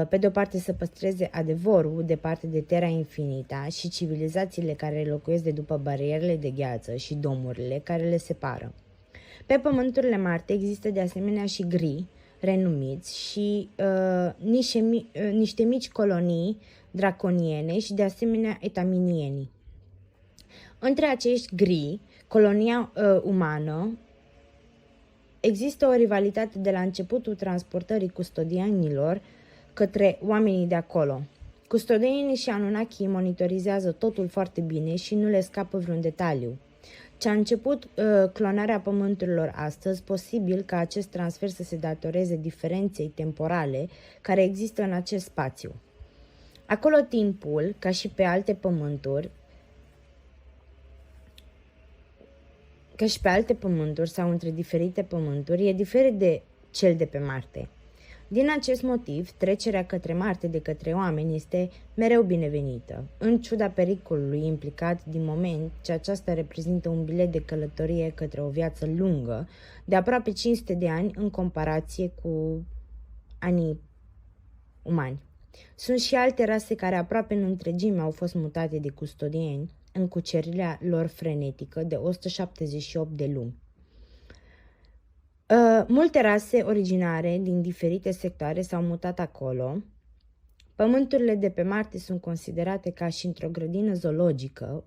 pe de o parte să păstreze adevărul departe de Terra Infinita și civilizațiile care locuiesc de după barierele de gheață și domurile care le separă. Pe pământurile Marte există de asemenea și gri, renumiți, și niște mici colonii draconiene și de asemenea etaminieni. Între acești gri, colonia umană, există o rivalitate de la începutul transportării custodianilor către oamenii de acolo. Custodienii și Anunnaki monitorizează totul foarte bine și nu le scapă vreun detaliu. Ce a început clonarea pământurilor astăzi, posibil ca acest transfer să se datoreze diferenței temporale care există în acest spațiu. Acolo timpul, ca și pe alte pământuri, sau între diferite pământuri, e diferit de cel de pe Marte. Din acest motiv, trecerea către Marte de către oameni este mereu binevenită, în ciuda pericolului implicat din moment ce aceasta reprezintă un bilet de călătorie către o viață lungă, de aproape 500 de ani în comparație cu anii umani. Sunt și alte rase care aproape în întregime au fost mutate de custodieni în cucerirea lor frenetică de 178 de luni. Multe rase originare din diferite sectoare s-au mutat acolo. Pământurile de pe Marte sunt considerate ca și într-o grădină zoologică,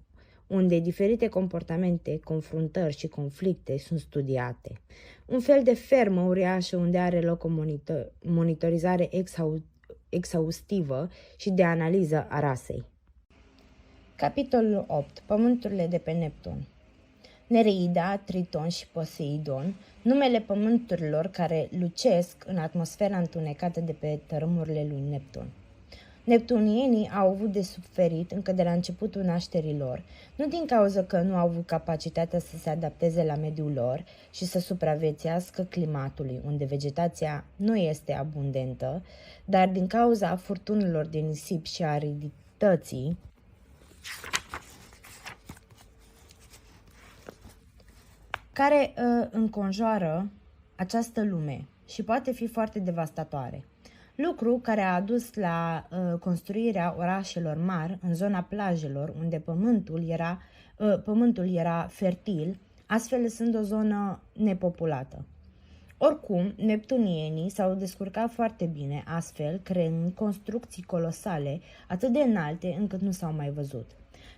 unde diferite comportamente, confruntări și conflicte sunt studiate. Un fel de fermă uriașă unde are loc o monitorizare exhaustivă și de analiză a rasei. Capitolul 8. Pământurile de pe Neptun. Nereida, Triton și Poseidon, numele pământurilor care lucesc în atmosfera întunecată de pe tărâmurile lui Neptun. Neptunienii au avut de suferit încă de la începutul nașterii lor, nu din cauza că nu au avut capacitatea să se adapteze la mediul lor și să supraviețuiască climatului, unde vegetația nu este abundentă, dar din cauza furtunilor de nisip și aridității care înconjoară această lume și poate fi foarte devastatoare. Lucru care a adus la construirea orașelor mari în zona plajelor, unde pământul era fertil, astfel lăsând o zonă nepopulată. Oricum, neptunienii s-au descurcat foarte bine, astfel creând construcții colosale, atât de înalte încât nu s-au mai văzut.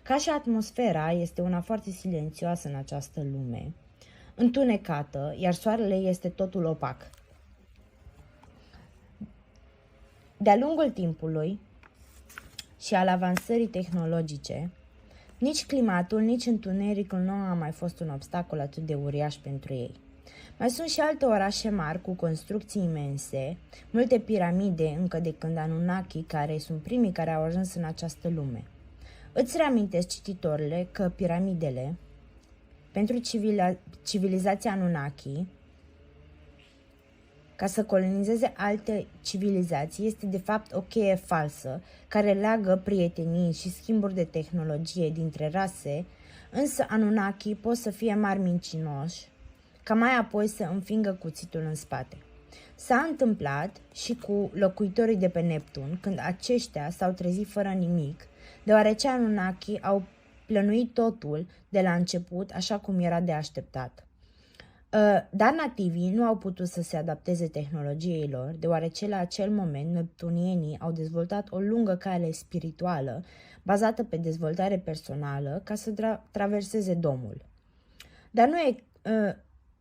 Ca și atmosfera este una foarte silențioasă în această lume, întunecată, iar soarele este totul opac. De-a lungul timpului și al avansării tehnologice, nici climatul, nici întunericul nu a mai fost un obstacol atât de uriaș pentru ei. Mai sunt și alte orașe mari cu construcții imense, multe piramide încă de când Anunnaki, care sunt primii care au ajuns în această lume. Îți reamintesc, cititorile, că piramidele, pentru civilizația Anunnaki, ca să colonizeze alte civilizații, este de fapt o cheie falsă care leagă prietenii și schimburi de tehnologie dintre rase, însă Anunnaki pot să fie mari mincinoși, ca mai apoi să înfingă cuțitul în spate. S-a întâmplat și cu locuitorii de pe Neptun, când aceștia s-au trezit fără nimic, deoarece Anunnaki au plănuit totul de la început așa cum era de așteptat. Dar nativii nu au putut să se adapteze tehnologiei lor, deoarece la acel moment neptunienii au dezvoltat o lungă cale spirituală bazată pe dezvoltare personală ca să traverseze domul.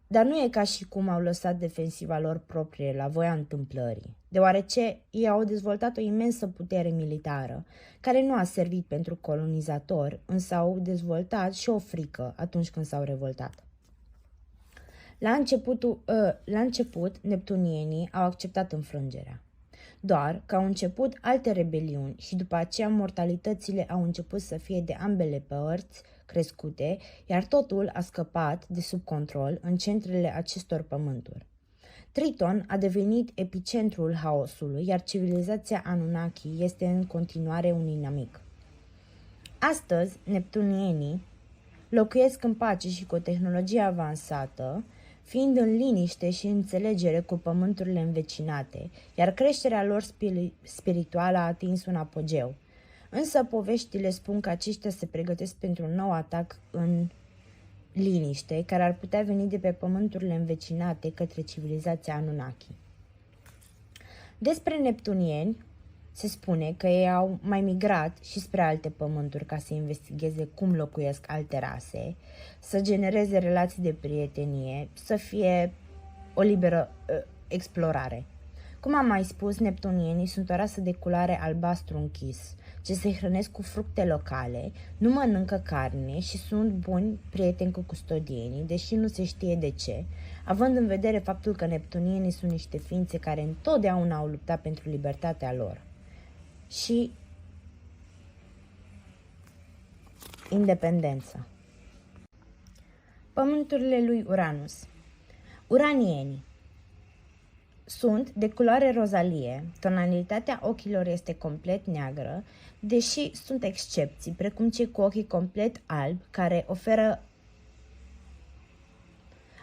Dar nu e ca și cum au lăsat defensiva lor proprie la voia întâmplării, deoarece ei au dezvoltat o imensă putere militară, care nu a servit pentru colonizatori, însă au dezvoltat și o frică atunci când s-au revoltat. La început, neptunienii au acceptat înfrângerea. Doar că au început alte rebeliuni și după aceea mortalitățile au început să fie de ambele părți crescute, iar totul a scăpat de sub control în centrele acestor pământuri. Triton a devenit epicentrul haosului, iar civilizația Anunnaki este în continuare un inamic. Astăzi, neptunienii locuiesc în pace și cu o tehnologie avansată, fiind în liniște și înțelegere cu pământurile învecinate, iar creșterea lor spirituală a atins un apogeu. Însă poveștile spun că aceștia se pregătesc pentru un nou atac în liniște, care ar putea veni de pe pământurile învecinate către civilizația Anunnaki. Despre neptunieni se spune că ei au mai migrat și spre alte pământuri ca să investigheze cum locuiesc alte rase, să genereze relații de prietenie, să fie o liberă explorare. Cum am mai spus, neptunienii sunt o rasă de culoare albastru închis, ce se hrănesc cu fructe locale, nu mănâncă carne și sunt buni prieteni cu custodienii, deși nu se știe de ce, având în vedere faptul că neptunienii sunt niște ființe care întotdeauna au luptat pentru libertatea lor și independența. Pământurile lui Uranus. Uranienii sunt de culoare rozalie, tonalitatea ochilor este complet neagră, deși sunt excepții, precum cei cu ochii complet albi, care oferă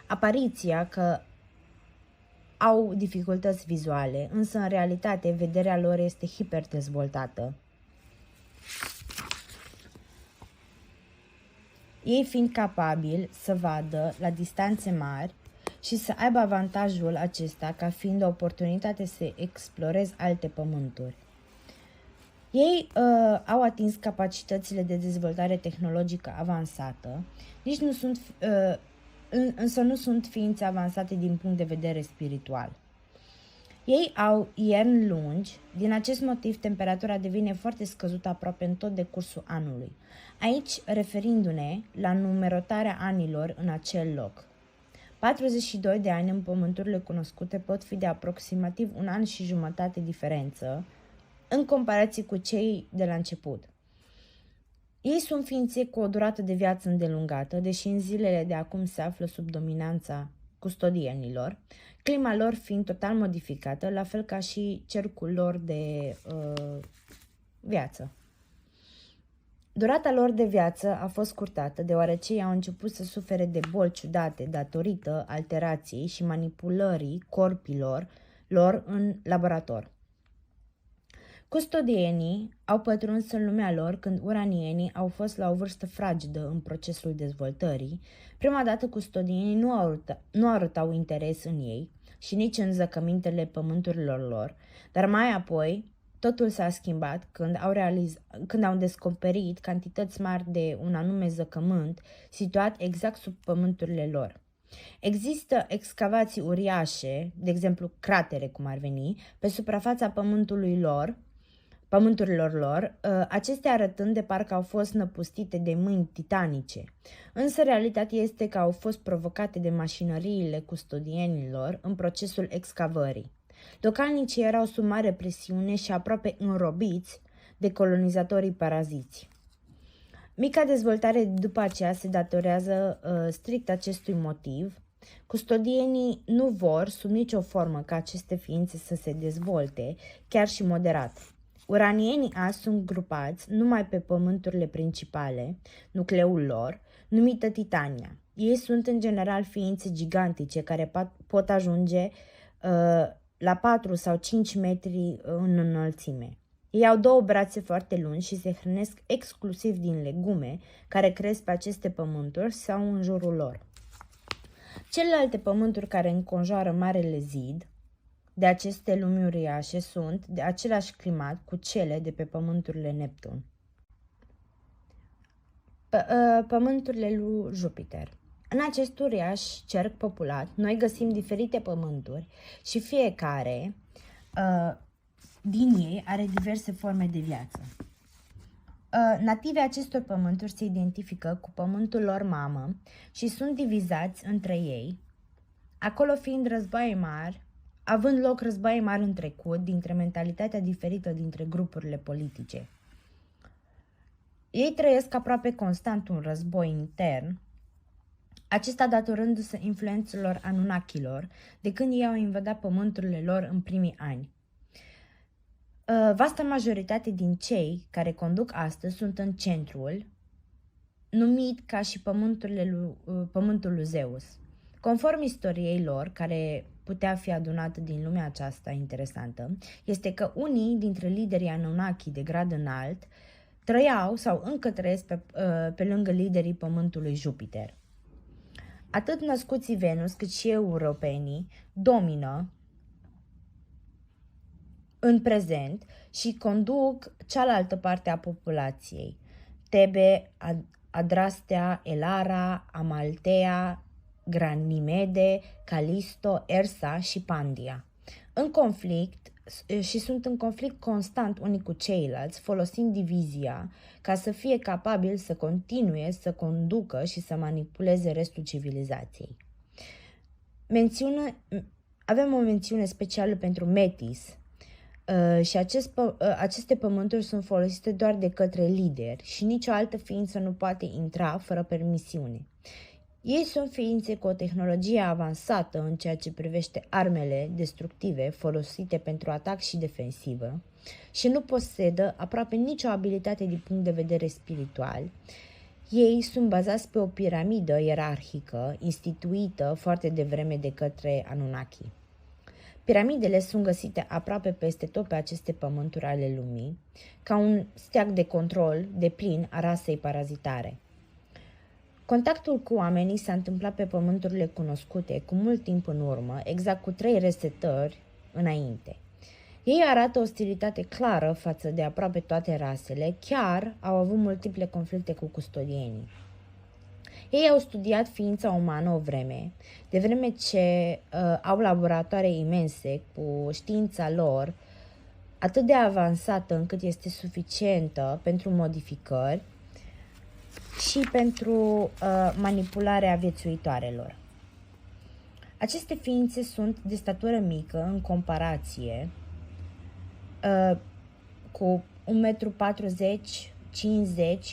apariția că au dificultăți vizuale, însă în realitate vederea lor este hiperdezvoltată. Ei fiind capabili să vadă la distanțe mari și să aibă avantajul acesta ca fiind o oportunitate să exploreze alte pământuri. Ei au atins capacitățile de dezvoltare tehnologică avansată, însă nu sunt ființe avansate din punct de vedere spiritual. Ei au ierni lungi, din acest motiv temperatura devine foarte scăzută aproape în tot decursul anului, aici referindu-ne la numerotarea anilor în acel loc. 42 de ani în pământurile cunoscute pot fi de aproximativ 1 an și jumătate diferență în comparație cu cei de la început. Ei sunt ființe cu o durată de viață îndelungată, deși în zilele de acum se află sub dominanța custodienilor, clima lor fiind total modificată, la fel ca și cercul lor de viață. Durata lor de viață a fost scurtată, deoarece ei au început să sufere de boli ciudate datorită alterației și manipulării corpilor lor în laborator. Custodienii au pătruns în lumea lor când uranienii au fost la o vârstă fragedă în procesul dezvoltării. Prima dată custodienii nu arătau interes în ei și nici în zăcămintele pământurilor lor, dar mai apoi totul s-a schimbat când au descoperit cantități mari de un anume zăcământ situat exact sub pământurile lor. Există excavații uriașe, de exemplu cratere cum ar veni, pe suprafața pământurilor lor, acestea arătând de parcă au fost năpustite de mâini titanice. Însă realitatea este că au fost provocate de mașinăriile custodienilor în procesul excavării. Localnicii erau sub mare presiune și aproape înrobiți de colonizatorii paraziți. Mica dezvoltare după aceea se datorează strict acestui motiv. Custodienii nu vor sub nicio formă ca aceste ființe să se dezvolte, chiar și moderat. Uranienii azi sunt grupați numai pe pământurile principale, nucleul lor, numită Titania. Ei sunt în general ființe gigantice care pot ajunge la 4 sau 5 metri în înălțime. Ei au 2 brațe foarte lungi și se hrănesc exclusiv din legume care cresc pe aceste pământuri sau în jurul lor. Celelalte pământuri care înconjoară Marele Zid de aceste lumi uriașe sunt de același climat cu cele de pe pământurile Neptun. Pământurile lui Jupiter. În acest uriaș cerc populat, noi găsim diferite pământuri și fiecare din ei are diverse forme de viață. Nativii acestor pământuri se identifică cu pământul lor mamă și sunt divizați între ei, acolo fiind războaie mari, având loc războaie mari în trecut dintre mentalitatea diferită dintre grupurile politice. Ei trăiesc aproape constant un război intern, acesta datorându-se influențelor Anunnakilor de când ei au invadat pământurile lor în primii ani. Vasta majoritate din cei care conduc astăzi sunt în centrul, numit ca și pământul lui Zeus. Conform istoriei lor, care putea fi adunată din lumea aceasta interesantă, este că unii dintre liderii Anunnaki de grad înalt trăiau sau încă trăiesc pe lângă liderii pământului Jupiter. Atât născuții Venus cât și europenii domină în prezent și conduc cealaltă parte a populației. Tebe, Adrastea, Elara, Amaltea, Ganimede, Calisto, Ersa și Pandia. În conflict și sunt în conflict constant unii cu ceilalți, folosind divizia ca să fie capabili să continue să conducă și să manipuleze restul civilizației. Avem o mențiune specială pentru Metis și aceste pământuri sunt folosite doar de către lideri și nicio altă ființă nu poate intra fără permisiune. Ei sunt ființe cu o tehnologie avansată în ceea ce privește armele destructive folosite pentru atac și defensivă și nu posedă aproape nicio abilitate din punct de vedere spiritual. Ei sunt bazați pe o piramidă ierarhică instituită foarte devreme de către Anunnaki. Piramidele sunt găsite aproape peste tot pe aceste pământuri ale lumii, ca un steag de control deplin a rasei parazitare. Contactul cu oamenii s-a întâmplat pe pământurile cunoscute cu mult timp în urmă, exact cu 3 resetări înainte. Ei arată ostilitate clară față de aproape toate rasele, chiar au avut multiple conflicte cu custodienii. Ei au studiat ființa umană o vreme, de vreme ce au laboratoare imense cu știința lor atât de avansată încât este suficientă pentru modificări și pentru manipularea viețuitoarelor. Aceste ființe sunt de statură mică în comparație cu 1,40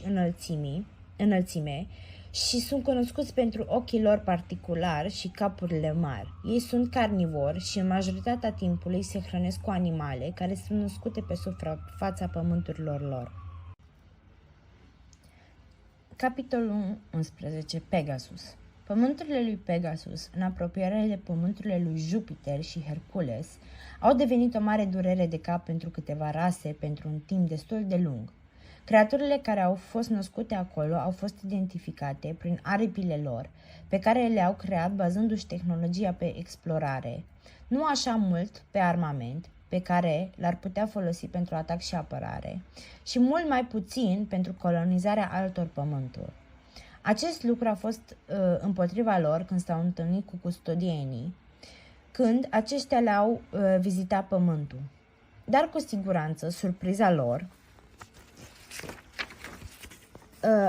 m înălțime și sunt cunoscuți pentru ochii lor particulari și capurile mari. Ei sunt carnivori și în majoritatea timpului se hrănesc cu animale care sunt născute pe suprafața pământurilor lor. Capitolul 11. Pegasus. Pământurile lui Pegasus, în apropiere de pământurile lui Jupiter și Hercules, au devenit o mare durere de cap pentru câteva rase pentru un timp destul de lung. Creaturile care au fost născute acolo au fost identificate prin aripile lor, pe care le-au creat bazându-și tehnologia pe explorare, nu așa mult pe armament, pe care l-ar putea folosi pentru atac și apărare, și mult mai puțin pentru colonizarea altor pământuri. Acest lucru a fost împotriva lor când s-au întâlnit cu custodienii, când aceștia le-au vizitat pământul. Dar cu siguranță, surpriza lor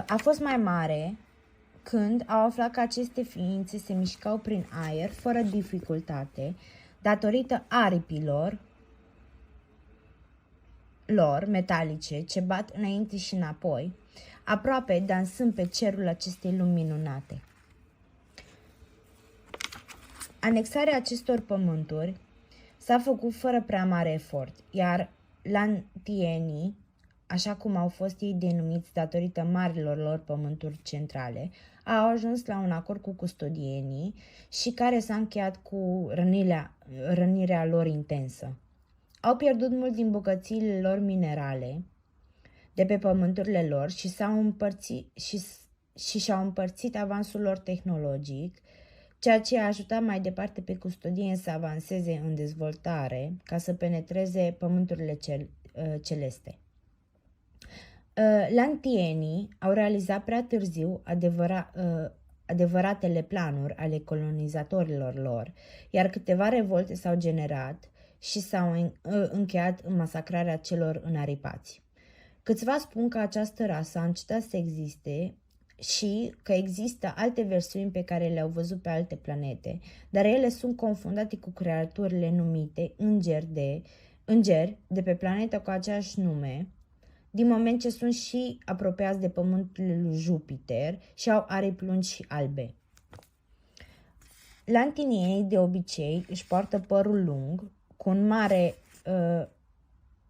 a fost mai mare când au aflat că aceste ființe se mișcau prin aer fără dificultate, datorită aripilor lor metalice ce bat înainte și înapoi, aproape dansând pe cerul acestei lumi minunate. Anexarea acestor pământuri s-a făcut fără prea mare efort, iar lantienii, așa cum au fost ei denumiți datorită marilor lor pământuri centrale, au ajuns la un acord cu custodienii și care s-a încheiat cu rănirea lor intensă. Au pierdut mult din bogățiile lor minerale de pe pământurile lor și și-au împărțit avansul lor tehnologic, ceea ce a ajutat mai departe pe custodieni să avanseze în dezvoltare ca să penetreze pământurile celeste. Lantienii au realizat prea târziu adevăratele planuri ale colonizatorilor lor, iar câteva revolte s-au generat și s-au încheiat în masacrarea celor înaripați. Câțiva spun că această rasă a încetat să existe și că există alte versiuni pe care le-au văzut pe alte planete, dar ele sunt confundate cu creaturile numite îngeri de pe planeta cu aceeași nume, din moment ce sunt și apropiați de pământul lui Jupiter și au aripi lungi și albe. Lantinienii de obicei își poartă părul lung,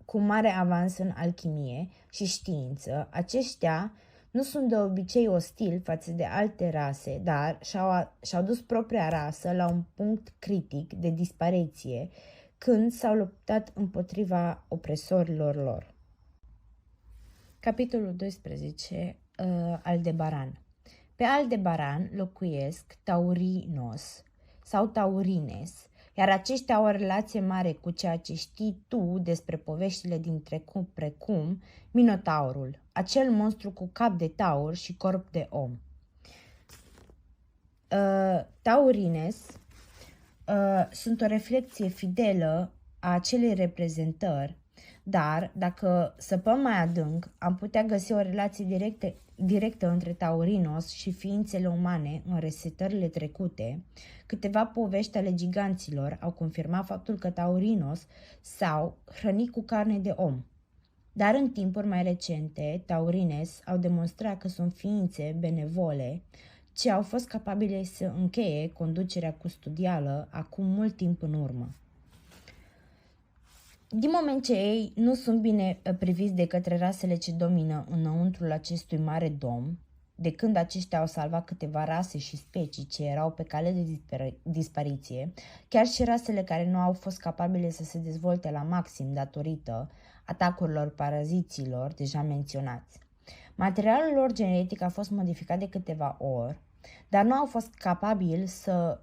cu mare avans în alchimie și știință. Aceștia nu sunt de obicei ostili față de alte rase, dar și-au dus propria rasă la un punct critic de dispariție când s-au luptat împotriva opresorilor lor. Capitolul 12. Aldebaran. Pe Aldebaran locuiesc taurinos sau taurines, iar aceștia au o relație mare cu ceea ce știi tu despre poveștile din trecut, precum Minotaurul, acel monstru cu cap de taur și corp de om. Taurines sunt o reflecție fidelă a acelei reprezentări, dar dacă săpăm mai adânc, am putea găsi o relație directă între Taurinos și ființele umane în resetările trecute. Câteva povești ale giganților au confirmat faptul că Taurinos s-au hrănit cu carne de om. Dar în timpuri mai recente, Taurines au demonstrat că sunt ființe benevole ce au fost capabile să încheie conducerea custodială acum mult timp în urmă. Din moment ce ei nu sunt bine priviți de către rasele ce domină înăuntrul acestui mare dom, de când aceștia au salvat câteva rase și specii ce erau pe cale de dispariție, chiar și rasele care nu au fost capabile să se dezvolte la maxim datorită atacurilor paraziților deja menționați. Materialul lor genetic a fost modificat de câteva ori, dar nu au fost capabili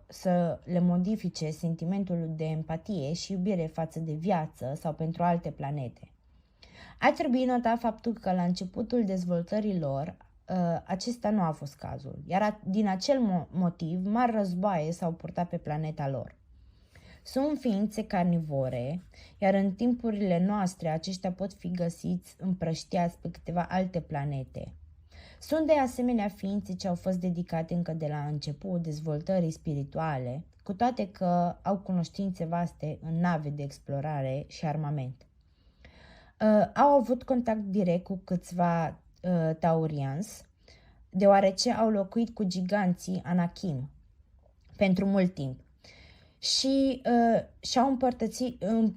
să le modifice sentimentul de empatie și iubire față de viață sau pentru alte planete. Ar trebui notat faptul că la începutul dezvoltării lor, acesta nu a fost cazul, iar din acel motiv, mari războaie s-au purtat pe planeta lor. Sunt ființe carnivore, iar în timpurile noastre aceștia pot fi găsiți împrăștiați pe câteva alte planete. Sunt de asemenea ființe ce au fost dedicate încă de la început dezvoltării spirituale, cu toate că au cunoștințe vaste în nave de explorare și armament. Au avut contact direct cu câțiva Taurians, deoarece au locuit cu giganții Anakim pentru mult timp și și-au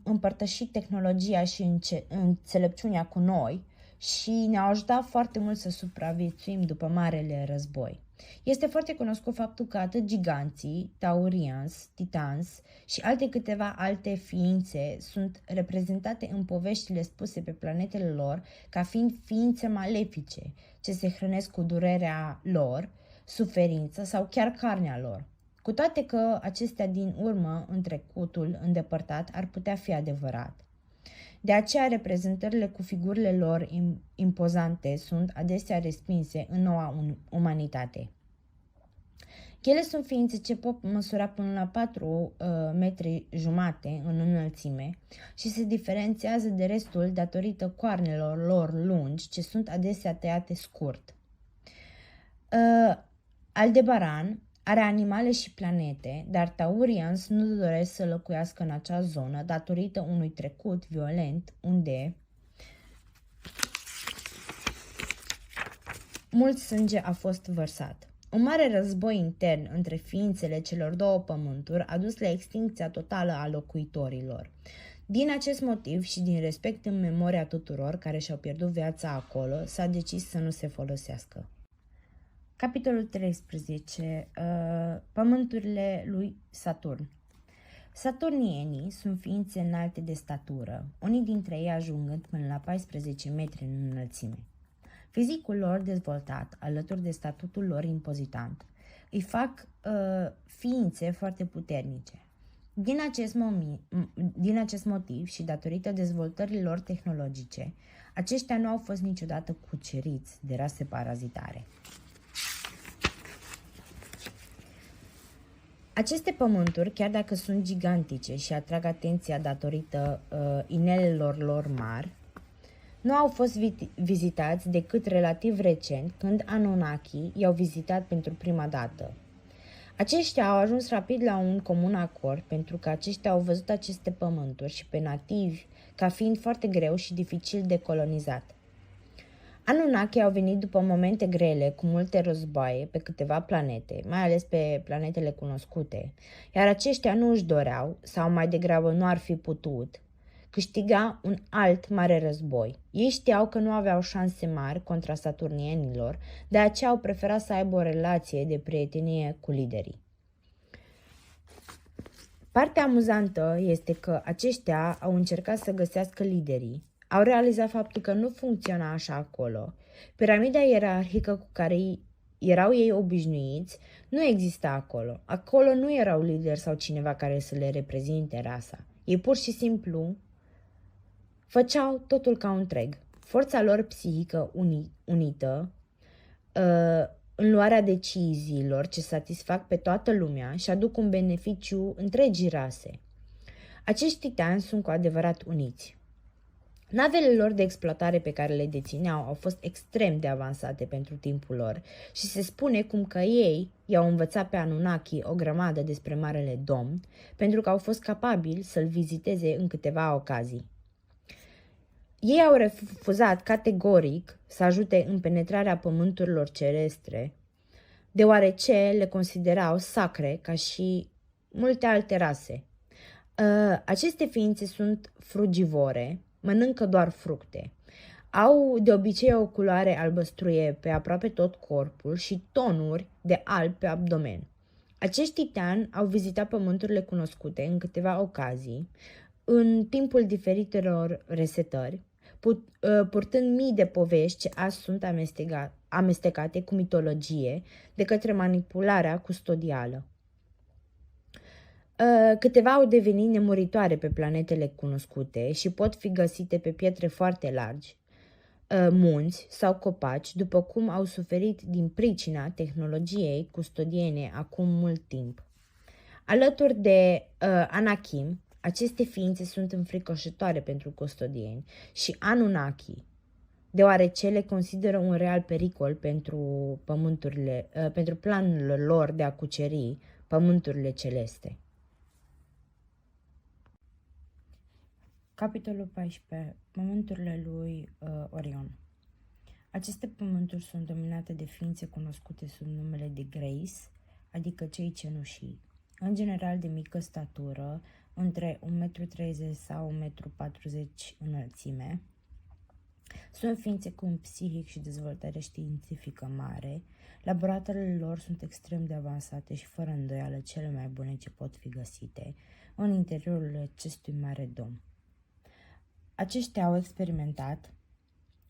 împărtășit tehnologia și înțelepciunea cu noi și ne-au ajutat foarte mult să supraviețuim după Marele Război. Este foarte cunoscut faptul că atât giganții, Taurians, Titans și câteva alte ființe sunt reprezentate în poveștile spuse pe planetele lor ca fiind ființe malefice ce se hrănesc cu durerea lor, suferință sau chiar carnea lor. Cu toate că acestea din urmă în trecutul îndepărtat ar putea fi adevărat. De aceea reprezentările cu figurile lor impozante sunt adesea respinse în noua umanitate. Ele sunt ființe ce pot măsura până la 4 metri jumate în înălțime și se diferențiază de restul datorită coarnelor lor lungi ce sunt adesea tăiate scurt. Aldebaran are animale și planete, dar Taurians nu doresc să locuiască în acea zonă datorită unui trecut violent unde mult sânge a fost vărsat. Un mare război intern între ființele celor două pământuri a dus la extincția totală a locuitorilor. Din acest motiv și din respect în memoria tuturor care și-au pierdut viața acolo, s-a decis să nu se folosească. Capitolul 13. Pământurile lui Saturn. Saturnienii sunt ființe înalte de statură, unii dintre ei ajungând până la 14 metri în înălțime. Fizicul lor dezvoltat, alături de statutul lor impozitant, îi fac ființe foarte puternice. Din acest motiv și datorită dezvoltării lor tehnologice, aceștia nu au fost niciodată cuceriți de rase parazitare. Aceste pământuri, chiar dacă sunt gigantice și atrag atenția datorită inelelor lor mari, nu au fost vizitați decât relativ recent, când Anunnaki i-au vizitat pentru prima dată. Aceștia au ajuns rapid la un comun acord pentru că aceștia au văzut aceste pământuri și pe nativi ca fiind foarte greu și dificil de colonizat. Anunnaki au venit după momente grele, cu multe războaie pe câteva planete, mai ales pe planetele cunoscute, iar aceștia nu își doreau, sau mai degrabă nu ar fi putut, câștiga un alt mare război. Ei știau că nu aveau șanse mari contra saturnienilor, de aceea au preferat să aibă o relație de prietenie cu liderii. Partea amuzantă este că aceștia au încercat să găsească liderii, au realizat faptul că nu funcționa așa acolo. Piramida ierarhică cu care erau ei obișnuiți nu exista acolo. Acolo nu erau lideri sau cineva care să le reprezinte rasa. Ei pur și simplu făceau totul ca un întreg. Forța lor psihică unită în luarea deciziilor ce satisfac pe toată lumea și aduc un beneficiu întregii rase. Acești titani sunt cu adevărat uniți. Navele lor de exploatare pe care le dețineau au fost extrem de avansate pentru timpul lor și se spune cum că ei i-au învățat pe Anunnaki o grămadă despre Marele Domn, pentru că au fost capabili să-l viziteze în câteva ocazii. Ei au refuzat categoric să ajute în penetrarea pământurilor cerestre, deoarece le considerau sacre ca și multe alte rase. Aceste ființe sunt frugivore, mănâncă doar fructe. Au de obicei o culoare albăstruie pe aproape tot corpul și tonuri de alb pe abdomen. Acești titani au vizitat pământurile cunoscute în câteva ocazii, în timpul diferitelor resetări, purtând mii de povești ce azi sunt amestecate cu mitologie de către manipularea custodială. Câteva au devenit nemuritoare pe planetele cunoscute și pot fi găsite pe pietre foarte largi, munți sau copaci, după cum au suferit din pricina tehnologiei custodiene acum mult timp. Alături de Anakim, aceste ființe sunt înfricoșătoare pentru custodieni și Anunnaki, deoarece le consideră un real pericol pentru planurile lor de a cuceri pământurile celeste. Capitolul 14. Pământurile lui Orion. Aceste pământuri sunt dominate de ființe cunoscute sub numele de Grace, adică cei cenușii, în general de mică statură, între 1,30 m sau 1,40 m înălțime. Sunt ființe cu un psihic și dezvoltare științifică mare. Laboratoarele lor sunt extrem de avansate și fără îndoială cele mai bune ce pot fi găsite în interiorul acestui mare dom. Aceștia au experimentat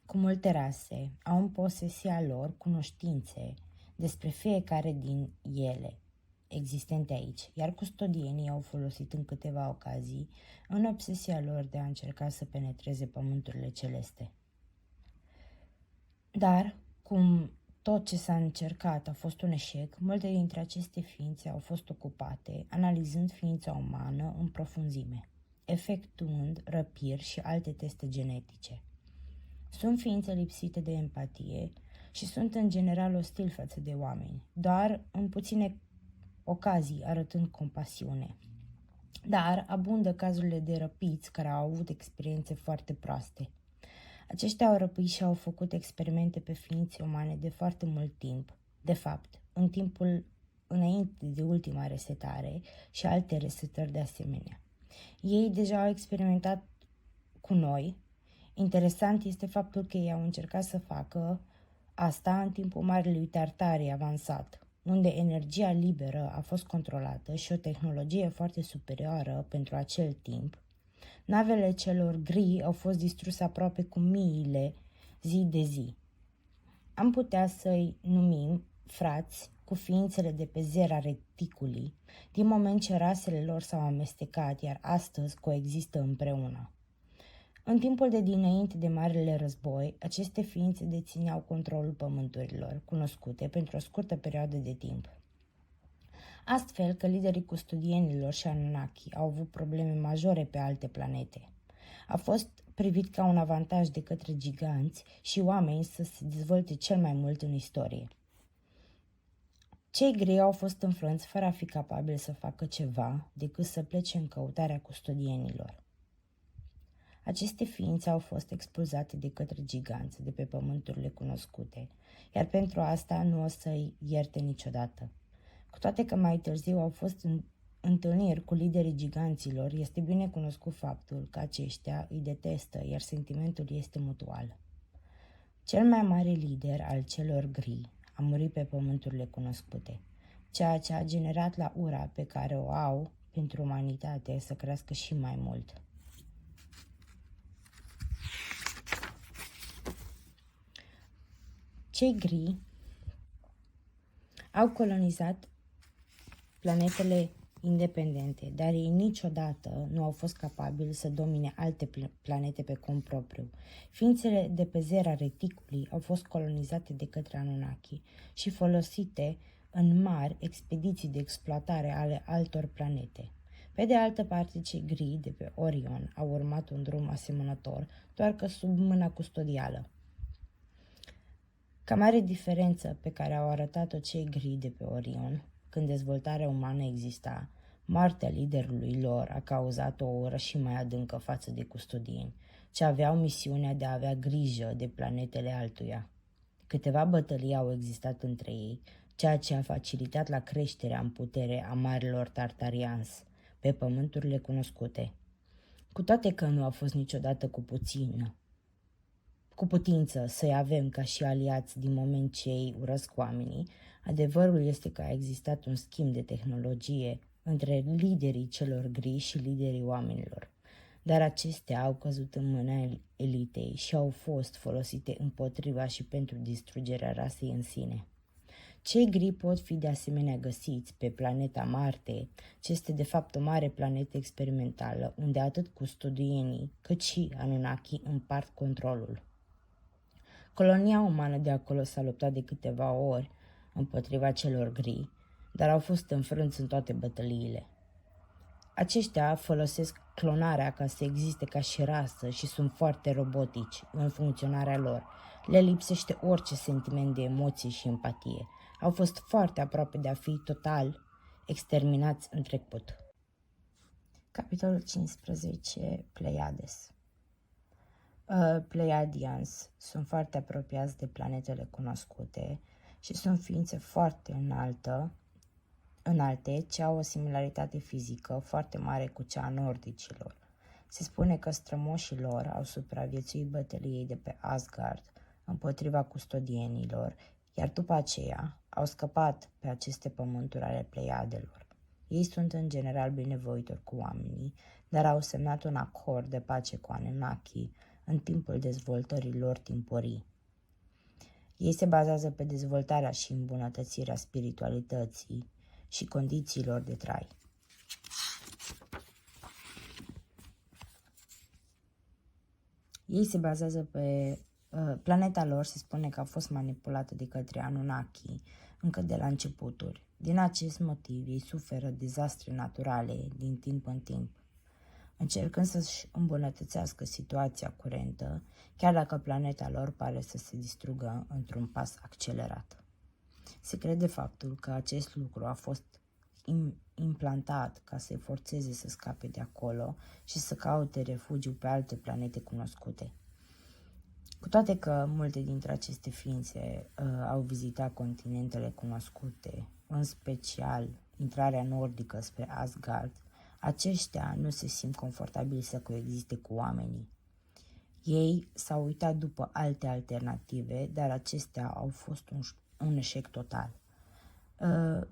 cu multe rase, au în posesia lor cunoștințe despre fiecare din ele existente aici, iar custodienii au folosit în câteva ocazii în obsesia lor de a încerca să penetreze pământurile celeste. Dar, cum tot ce s-a încercat a fost un eșec, multe dintre aceste ființe au fost ocupate analizând ființa umană în profunzime, efectuând răpiri și alte teste genetice. Sunt ființe lipsite de empatie și sunt în general ostili față de oameni, doar în puține ocazii arătând compasiune. Dar abundă cazurile de răpiți care au avut experiențe foarte proaste. Aceștia au răpit și au făcut experimente pe ființe umane de foarte mult timp. De fapt, în timpul înainte de ultima resetare și alte resetări de asemenea. Ei deja au experimentat cu noi. Interesant este faptul că ei au încercat să facă asta în timpul Marelui Tartarii avansat, unde energia liberă a fost controlată și o tehnologie foarte superioară pentru acel timp. Navele celor gri au fost distruse aproape cu miile zi de zi. Am putea să-i numim frați cu ființele de pe Zera Reticuli, din moment ce rasele lor s-au amestecat, iar astăzi coexistă împreună. În timpul de dinainte de Marele Război, aceste ființe dețineau controlul pământurilor cunoscute pentru o scurtă perioadă de timp. Astfel că liderii custodienilor și Anunnaki au avut probleme majore pe alte planete. A fost privit ca un avantaj de către giganți și oameni să se dezvolte cel mai mult în istorie. Cei grei au fost înfrânți fără a fi capabili să facă ceva decât să plece în căutarea custodienilor. Aceste ființe au fost expulzate de către giganți de pe pământurile cunoscute, iar pentru asta nu o să-i ierte niciodată. Cu toate că mai târziu au fost întâlniri cu liderii giganților, este bine cunoscut faptul că aceștia îi detestă, iar sentimentul este mutual. Cel mai mare lider al celor gri a murit pe pământurile cunoscute, ceea ce a generat la ura pe care o au pentru umanitate să crească și mai mult. Cei gri au colonizat planetele independente, dar ei niciodată nu au fost capabili să domine alte planete pe cont propriu. Ființele de pe Zera Reticuli au fost colonizate de către Anunnaki și folosite în mari expediții de exploatare ale altor planete. Pe de altă parte, cei gri de pe Orion au urmat un drum asemănător, doar că sub mâna custodială. Ca mare diferență pe care au arătat-o cei gri de pe Orion, când dezvoltarea umană exista, moartea liderului lor a cauzat o ură și mai adâncă față de custodieni, ce aveau misiunea de a avea grijă de planetele altuia. Câteva bătălii au existat între ei, ceea ce a facilitat la creșterea în putere a marilor Tartarians pe pământurile cunoscute. Cu toate că nu a fost niciodată cu putință să-i avem ca și aliați din moment ce ei urăsc oamenii, adevărul este că a existat un schimb de tehnologie între liderii celor gri și liderii oamenilor, dar acestea au căzut în mâna elitei și au fost folosite împotriva și pentru distrugerea rasei în sine. Cei gri pot fi de asemenea găsiți pe planeta Marte, ce este de fapt o mare planetă experimentală, unde atât custodienii cât și Anunnaki împart controlul. Colonia umană de acolo s-a luptat de câteva ori împotriva celor gri, dar au fost înfrânți în toate bătăliile. Aceștia folosesc clonarea ca să existe ca și rasă și sunt foarte robotici în funcționarea lor. Le lipsește orice sentiment de emoție și empatie. Au fost foarte aproape de a fi total exterminați în trecut. Capitolul 15. Pleiades. Pleiadians sunt foarte apropiați de planetele cunoscute și sunt ființe foarte înalte, ce au o similaritate fizică foarte mare cu cea a nordicilor. Se spune că strămoșii lor au supraviețuit bătăliei de pe Asgard împotriva custodienilor, iar după aceea au scăpat pe aceste pământuri ale Pleiadelor. Ei sunt în general binevoitori cu oamenii, dar au semnat un acord de pace cu Anunnaki în timpul dezvoltării lor timpurii. Ei se bazează pe dezvoltarea și îmbunătățirea spiritualității și condițiilor de trai. Ei se bazează pe planeta lor, se spune că a fost manipulată de către Anunnaki încă de la începuturi. Din acest motiv, ei suferă dezastre naturale din timp în timp, încercând să-și îmbunătățească situația curentă, chiar dacă planeta lor pare să se distrugă într-un pas accelerat. Se crede faptul că acest lucru a fost implantat ca să-i forțeze să scape de acolo și să caute refugiu pe alte planete cunoscute. Cu toate că multe dintre aceste ființe au vizitat continentele cunoscute, în special intrarea nordică spre Asgard, aceștia nu se simt confortabili să coexiste cu oamenii. Ei s-au uitat după alte alternative, dar acestea au fost un eșec total.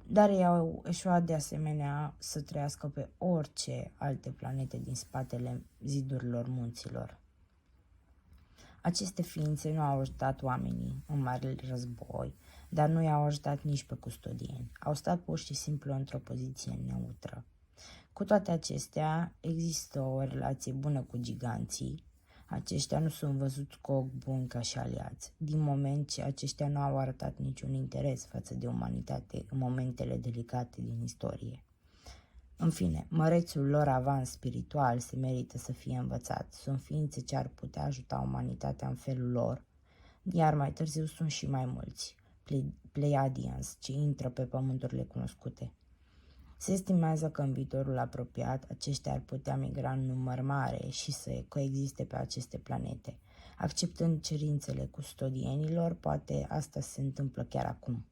Dar ei au eșuat de asemenea să trăiască pe orice alte planete din spatele zidurilor munților. Aceste ființe nu au ajutat oamenii în marele război, dar nu i-au ajutat nici pe custodieni. Au stat pur și simplu într-o poziție neutră. Cu toate acestea, există o relație bună cu giganții. Aceștia nu sunt văzuți cu ochi buni ca și aliați, din moment ce aceștia nu au arătat niciun interes față de umanitate în momentele delicate din istorie. În fine, mărețul lor avans spiritual se merită să fie învățat. Sunt ființe ce ar putea ajuta umanitatea în felul lor, iar mai târziu sunt și mai mulți, Pleiadians, ce intră pe pământurile cunoscute. Se estimează că în viitorul apropiat aceștia ar putea migra în număr mare și să coexiste pe aceste planete. Acceptând cerințele custodienilor, poate asta se întâmplă chiar acum.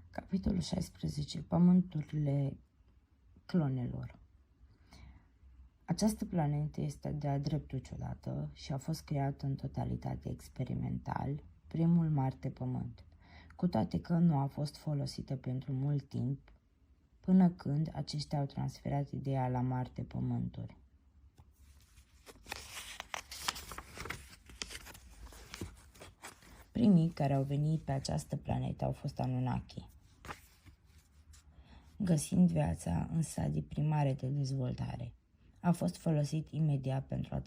Capitolul 16. Pământurile clonelor. Această planetă este de-a dreptul ciudată și a fost creată în totalitate experimental, primul Marte-Pământ, cu toate că nu a fost folosită pentru mult timp, până când aceștia au transferat ideea la Marte-Pământuri. Primii care au venit pe această planetă au fost Anunnaki. găsind viața în stadii primare de dezvoltare. A fost folosit imediat pentru a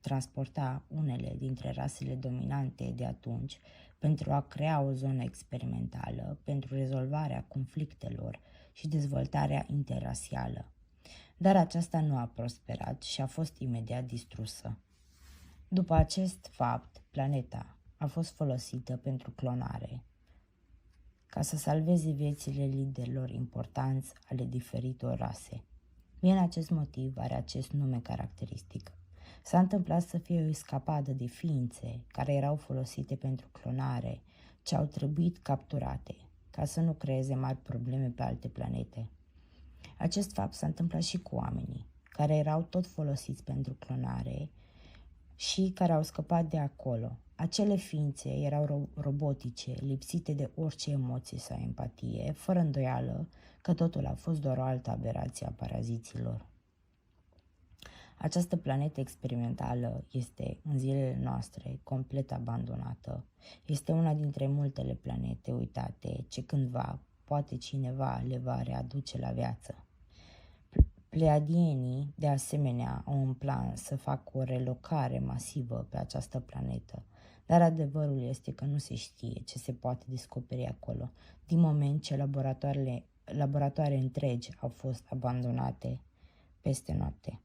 transporta unele dintre rasele dominante de atunci, pentru a crea o zonă experimentală, pentru rezolvarea conflictelor și dezvoltarea interrasială. Dar aceasta nu a prosperat și a fost imediat distrusă. După acest fapt, planeta a fost folosită pentru clonare, ca să salveze viețile liderilor importanți ale diferitor rase. Din acest motiv are acest nume caracteristic. S-a întâmplat să fie o escapadă de ființe care erau folosite pentru clonare, ce au trebuit capturate, ca să nu creeze mari probleme pe alte planete. Acest fapt s-a întâmplat și cu oamenii, care erau tot folosiți pentru clonare și care au scăpat de acolo. Acele ființe erau robotice, lipsite de orice emoție sau empatie, fără îndoială că totul a fost doar o altă aberație a paraziților. Această planetă experimentală este, în zilele noastre, complet abandonată. Este una dintre multele planete uitate ce cândva, poate cineva, le va readuce la viață. Pleiadienii, de asemenea, au un plan să facă o relocare masivă pe această planetă, dar adevărul este că nu se știe ce se poate descoperi acolo, din moment ce laboratoare întregi au fost abandonate peste noapte.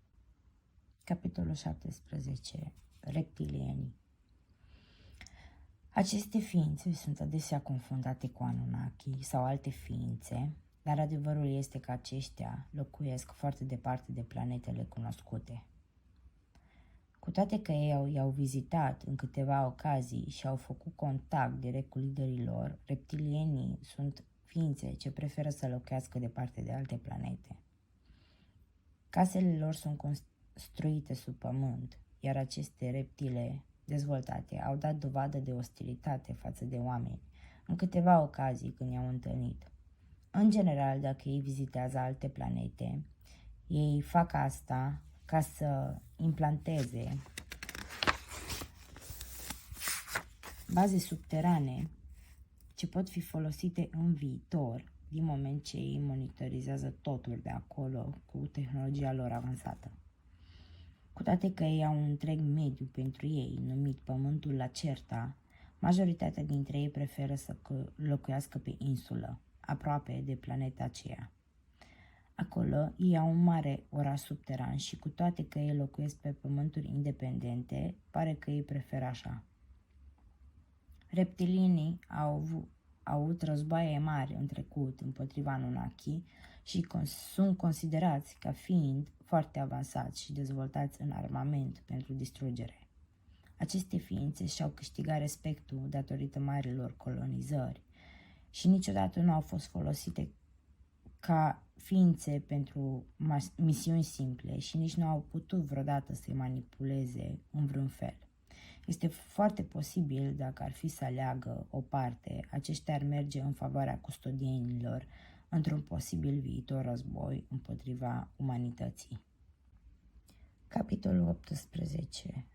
Capitolul 17. Reptilienii. Aceste ființe sunt adesea confundate cu Anunnaki sau alte ființe, dar adevărul este că aceștia locuiesc foarte departe de planetele cunoscute. Cu toate că ei i-au vizitat în câteva ocazii și au făcut contact direct cu liderii lor, reptilienii sunt ființe ce preferă să locuiască departe de alte planete. Casele lor sunt construite sub pământ, iar aceste reptile dezvoltate au dat dovadă de ostilitate față de oameni în câteva ocazii când i-au întâlnit. În general, dacă ei vizitează alte planete, ei fac asta ca să implanteze baze subterane ce pot fi folosite în viitor, din moment ce ei monitorizează totul de acolo cu tehnologia lor avansată. Cu toate că ei au un întreg mediu pentru ei, numit Pământul Lacerta, majoritatea dintre ei preferă să locuiască pe insulă, aproape de planeta aceea. Acolo ei au un mare oraș subteran și cu toate că ei locuiesc pe pământuri independente, pare că ei preferă așa. Reptilienii au avut războaie mari în trecut împotriva Anunnaki și sunt considerați ca fiind foarte avansați și dezvoltați în armament pentru distrugere. Aceste ființe și-au câștigat respectul datorită marilor colonizări și niciodată nu au fost folosite ca ființe pentru misiuni simple și nici nu au putut vreodată să-i manipuleze în vreun fel. Este foarte posibil, dacă ar fi să aleagă o parte, aceștia ar merge în favoarea custodienilor într-un posibil viitor război împotriva umanității. Capitolul 18.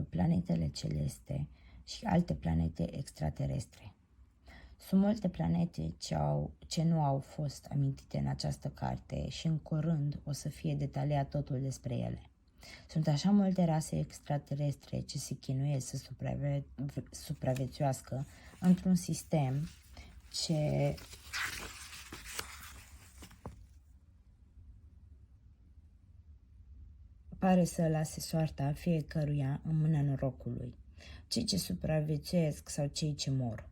Planetele celeste și alte planete extraterestre. Sunt multe planete ce nu au fost amintite în această carte și în curând o să fie detaliat totul despre ele. Sunt așa multe rase extraterestre ce se chinuiesc să supraviețuiască într-un sistem ce pare să lase soarta fiecăruia în mâna norocului, cei ce supraviețuiesc sau cei ce mor.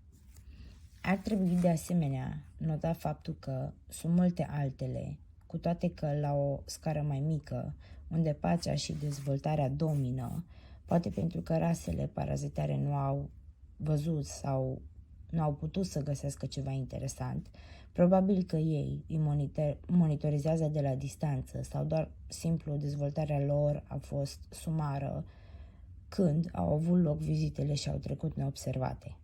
Ar trebui de asemenea nota faptul că sunt multe altele, cu toate că la o scară mai mică, unde pacea și dezvoltarea domină, poate pentru că rasele parazitare nu au văzut sau nu au putut să găsească ceva interesant, probabil că ei îi monitorizează de la distanță sau doar simplu dezvoltarea lor a fost sumară când au avut loc vizitele și au trecut neobservate.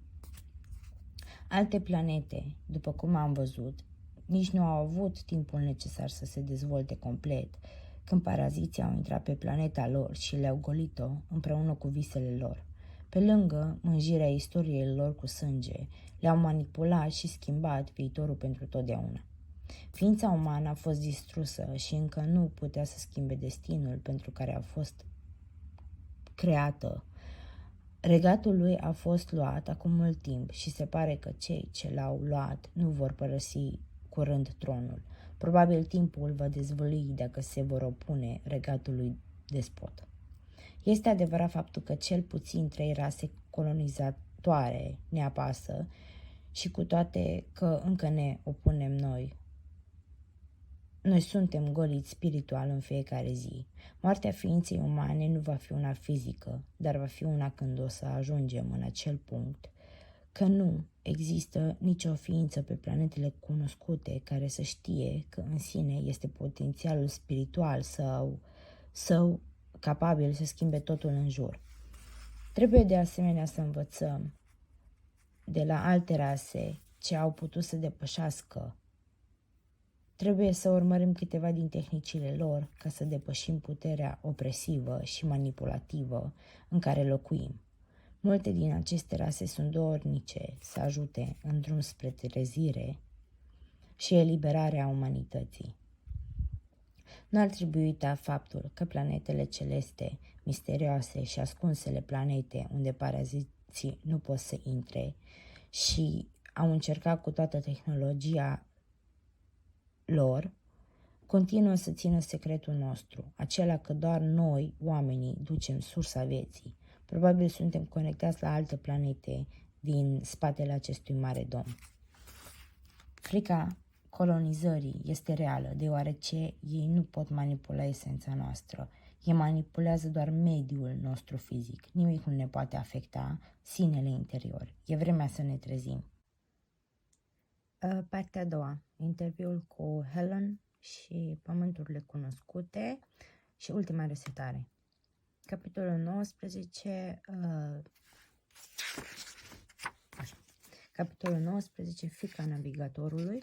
Alte planete, după cum am văzut, nici nu au avut timpul necesar să se dezvolte complet, când paraziții au intrat pe planeta lor și le-au golit-o împreună cu visele lor. Pe lângă mânjirea istoriei lor cu sânge, le-au manipulat și schimbat viitorul pentru totdeauna. Ființa umană a fost distrusă și încă nu putea să schimbe destinul pentru care a fost creată. Regatul lui a fost luat acum mult timp și se pare că cei ce l-au luat nu vor părăsi curând tronul. Probabil timpul va dezvălui dacă se vor opune regatului despot. Este adevărat faptul că cel puțin 3 rase colonizatoare ne apasă și cu toate că încă ne opunem noi suntem goliți spiritual în fiecare zi. Moartea ființei umane nu va fi una fizică, dar va fi una când o să ajungem în acel punct că nu există nicio ființă pe planetele cunoscute care să știe că în sine este potențialul spiritual sau capabil să schimbe totul în jur. Trebuie de asemenea să învățăm de la alte rase ce au putut să depășească. Trebuie să urmărim câteva din tehnicile lor ca să depășim puterea opresivă și manipulativă în care locuim. Multe din aceste rase sunt dornice să ajute în drum spre trezire și eliberarea umanității. Nu ar trebui uita faptul că planetele celeste, misterioase și ascunsele planete unde paraziții nu pot să intre și au încercat cu toată tehnologia lor, continuă să țină secretul nostru, acela că doar noi, oamenii, ducem sursa vieții. Probabil suntem conectați la alte planete din spatele acestui mare dom. Frica colonizării este reală, deoarece ei nu pot manipula esența noastră. Ei manipulează doar mediul nostru fizic. Nimic nu ne poate afecta sinele interior. E vremea să ne trezim. Partea a doua. Interviul cu Helen și pământurile cunoscute și ultima resetare. Capitolul 19. Capitolul 19. Fica navigatorului,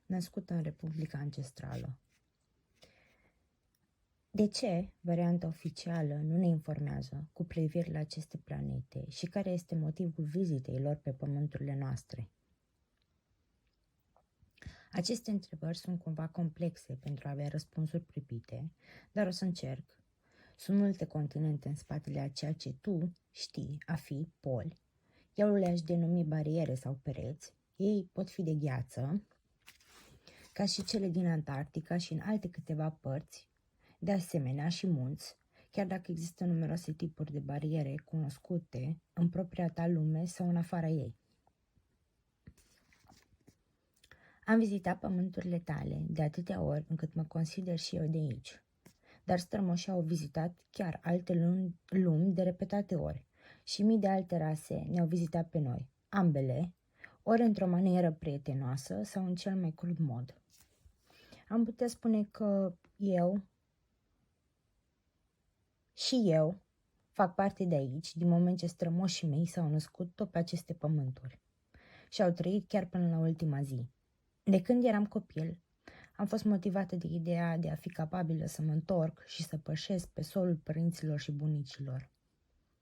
născută în Republica Ancestrală. De ce varianta oficială nu ne informează cu privire la aceste planete și care este motivul vizitei lor pe pământurile noastre? Aceste întrebări sunt cumva complexe pentru a avea răspunsuri pripite, dar o să încerc. Sunt multe continente în spatele a ceea ce tu știi a fi poli. Eu le-aș denumi bariere sau pereți. Ei pot fi de gheață, ca și cele din Antarctica și în alte câteva părți, de asemenea și munți, chiar dacă există numeroase tipuri de bariere cunoscute în propria ta lume sau în afara ei. Am vizitat pământurile tale de atâtea ori încât mă consider și eu de aici. Dar strămoșii au vizitat chiar alte lumi de repetate ori și mii de alte rase ne-au vizitat pe noi, ambele, ori într-o manieră prietenoasă sau în cel mai crud mod. Am putea spune că eu fac parte de aici, din moment ce strămoșii mei s-au născut tot pe aceste pământuri și au trăit chiar până la ultima zi. De când eram copil, am fost motivată de ideea de a fi capabilă să mă întorc și să pășesc pe solul părinților și bunicilor.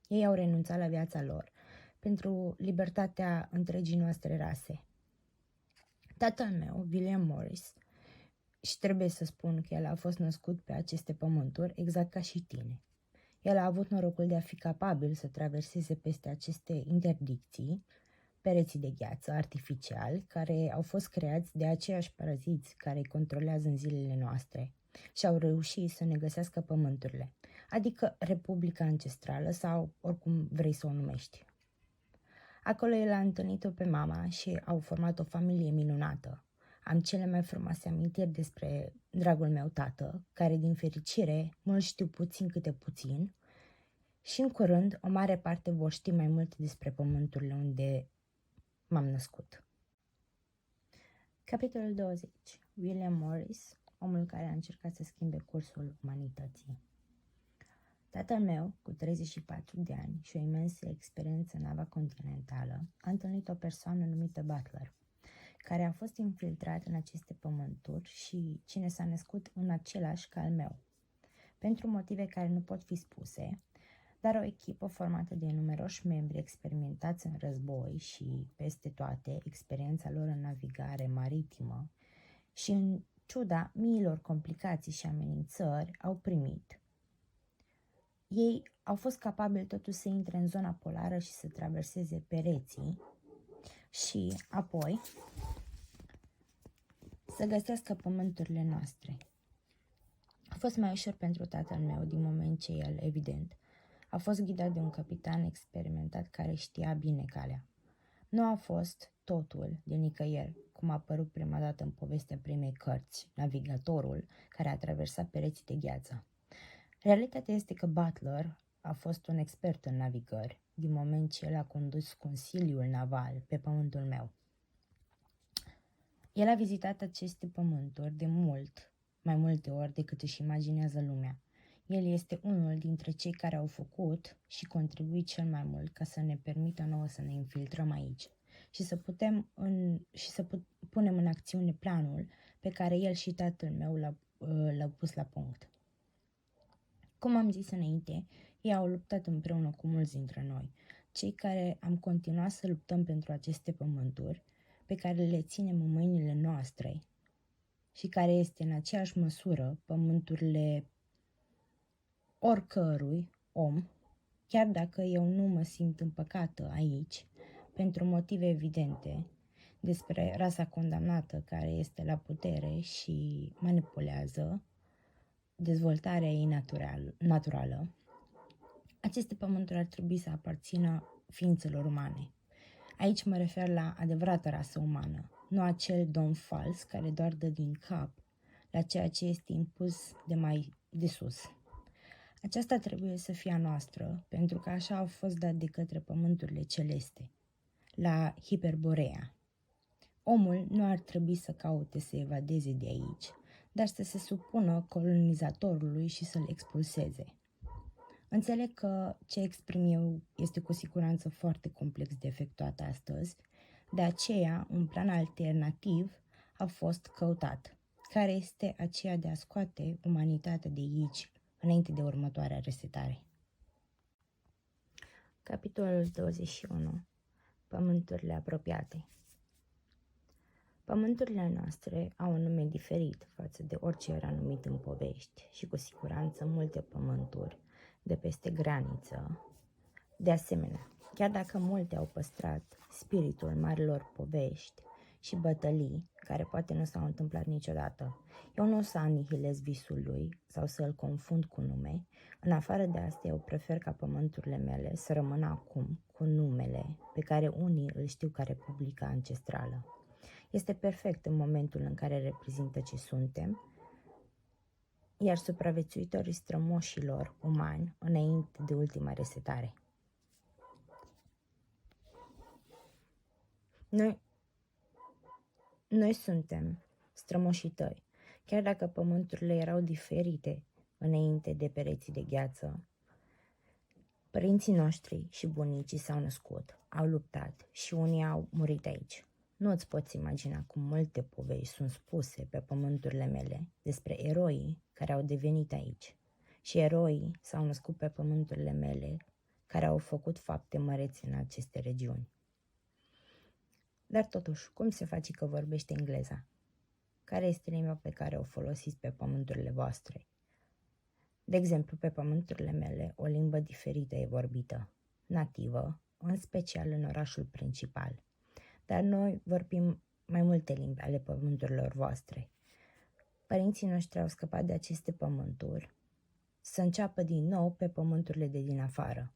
Ei au renunțat la viața lor pentru libertatea întregii noastre rase. Tatăl meu, William Morris, și trebuie să spun că el a fost născut pe aceste pământuri exact ca și tine. El a avut norocul de a fi capabil să traverseze peste aceste interdicții, pereții de gheață artificiali care au fost creați de aceiași paraziți care îi controlează în zilele noastre și au reușit să ne găsească pământurile, adică Republica Ancestrală sau oricum vrei să o numești. Acolo el a întâlnit-o pe mama și au format o familie minunată. Am cele mai frumoase amintiri despre dragul meu tată, care din fericire mult știu puțin câte puțin și în curând o mare parte vor ști mai multe despre pământurile unde m-am născut. Capitolul 20. William Morris, omul care a încercat să schimbe cursul umanității. Tatăl meu, cu 34 de ani și o imensă experiență în nava continentală, a întâlnit o persoană numită Butler, care a fost infiltrat în aceste pământuri și cine s-a născut în același ca al meu. Pentru motive care nu pot fi spuse, dar o echipă formată de numeroși membri experimentați în război și, peste toate, experiența lor în navigare maritimă, și în ciuda miilor complicații și amenințări au primit, ei au fost capabili totuși să intre în zona polară și să traverseze pereții și apoi să găsească pământurile noastre. A fost mai ușor pentru tatăl meu din moment ce el, evident, a fost ghidat de un capitan experimentat care știa bine calea. Nu a fost totul de nicăieri, cum a apărut prima dată în povestea primei cărți, navigatorul care a traversat pereții de gheață. Realitatea este că Butler a fost un expert în navigări, din moment ce el a condus Consiliul Naval pe pământul meu. El a vizitat aceste pământuri de mai multe ori decât își imaginează lumea. El este unul dintre cei care au făcut și contribuit cel mai mult ca să ne permită nouă să ne infiltrăm aici și să punem în acțiune planul pe care el și tatăl meu l-au pus la punct. Cum am zis înainte, ei au luptat împreună cu mulți dintre noi, cei care am continuat să luptăm pentru aceste pământuri, pe care le ținem în mâinile noastre și care este în aceeași măsură pământurile oricărui om, chiar dacă eu nu mă simt împăcată aici, pentru motive evidente, despre rasa condamnată care este la putere și manipulează dezvoltarea ei naturală, aceste pământuri ar trebui să aparțină ființelor umane. Aici mă refer la adevărata rasă umană, nu acel domn fals care doar dă din cap la ceea ce este impus de mai de sus. Aceasta trebuie să fie a noastră, pentru că așa au fost dat de către pământurile celeste, la Hiperborea. Omul nu ar trebui să caute să evadeze de aici, dar să se supună colonizatorului și să-l expulseze. Înțeleg că ce exprim eu este cu siguranță foarte complex de efectuat astăzi, de aceea un plan alternativ a fost căutat, care este aceea de a scoate umanitatea de aici înainte de următoarea resetare. Capitolul 21. Pământurile apropiate. Pământurile noastre au un nume diferit față de orice era numit în povești și cu siguranță multe pământuri de peste graniță. De asemenea, chiar dacă multe au păstrat spiritul marilor povești și bătălii, care poate nu s-au întâmplat niciodată, eu nu o să anihilez visul lui sau să îl confund cu nume. În afară de asta, eu prefer ca pământurile mele să rămână acum cu numele pe care unii îl știu ca Republica Ancestrală. Este perfect în momentul în care reprezintă ce suntem, iar supraviețuitorii strămoșilor umani înainte de ultima resetare. Noi suntem strămoșii tăi, chiar dacă pământurile erau diferite înainte de pereții de gheață. Părinții noștri și bunicii s-au născut, au luptat și unii au murit aici. Nu îți poți imagina cum multe povești sunt spuse pe pământurile mele despre eroii care au devenit aici. Și eroii s-au născut pe pământurile mele care au făcut fapte mărețe în aceste regiuni. Dar totuși, cum se face că vorbește engleza? Care este limba pe care o folosiți pe pământurile voastre? De exemplu, pe pământurile mele, o limbă diferită e vorbită, nativă, în special în orașul principal. Dar noi vorbim mai multe limbi ale pământurilor voastre. Părinții noștri au scăpat de aceste pământuri să înceapă din nou pe pământurile de din afară.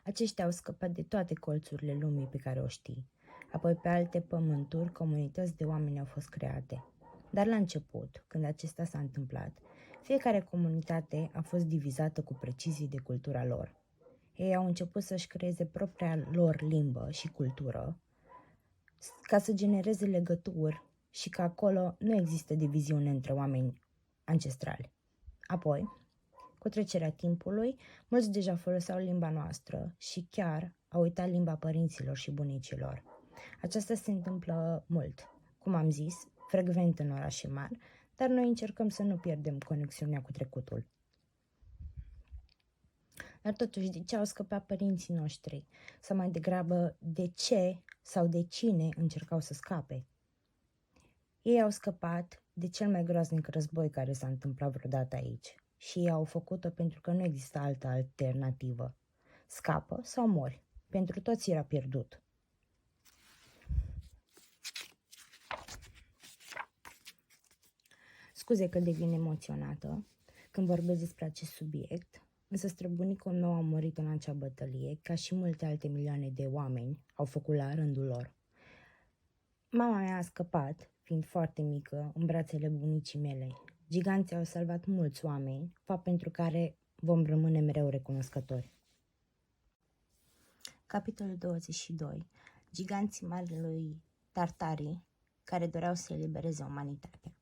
Aceștia au scăpat de toate colțurile lumii pe care o știi. Apoi pe alte pământuri, comunități de oameni au fost create. Dar la început, când acesta s-a întâmplat, fiecare comunitate a fost divizată cu precizie de cultura lor. Ei au început să-și creeze propria lor limbă și cultură, ca să genereze legături și că acolo nu există diviziune între oameni ancestrali. Apoi, cu trecerea timpului, mulți deja foloseau limba noastră și chiar au uitat limba părinților și bunicilor. Aceasta se întâmplă mult, cum am zis, frecvent în orașe mari, dar noi încercăm să nu pierdem conexiunea cu trecutul. Dar totuși, de ce au scăpat părinții noștri? Sau mai degrabă, de ce sau de cine încercau să scape? Ei au scăpat de cel mai groaznic război care s-a întâmplat vreodată aici și ei au făcut-o pentru că nu există altă alternativă. Scapă sau mori. Pentru toți era pierdut. Scuze că devin emoționată când vorbesc despre acest subiect, însă străbunicul meu a murit în acea bătălie, ca și multe alte milioane de oameni au făcut la rândul lor. Mama mea a scăpat, fiind foarte mică, în brațele bunicii mele. Giganții au salvat mulți oameni, fapt pentru care vom rămâne mereu recunoscători. Capitolul 22. Giganții Marelui Tartarii, care doreau să elibereze umanitatea.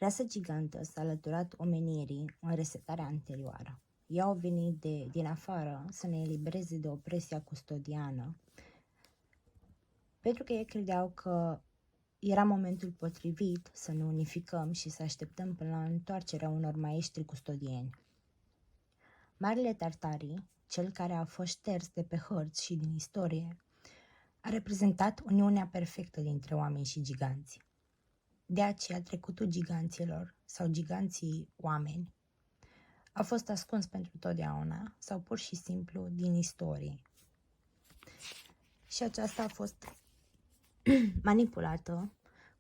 Rasa gigantă s-a alăturat omenirii în resetarea anterioară. Ei au venit din afară să ne elibereze de opresia custodiană, pentru că ei credeau că era momentul potrivit să ne unificăm și să așteptăm până la întoarcerea unor maestri custodieni. Marele Tartarii, cel care a fost șters de pe hărți și din istorie, a reprezentat uniunea perfectă dintre oameni și giganți. De aceea, trecutul giganților sau giganții oameni a fost ascuns pentru totdeauna sau pur și simplu din istorie. Și aceasta a fost manipulată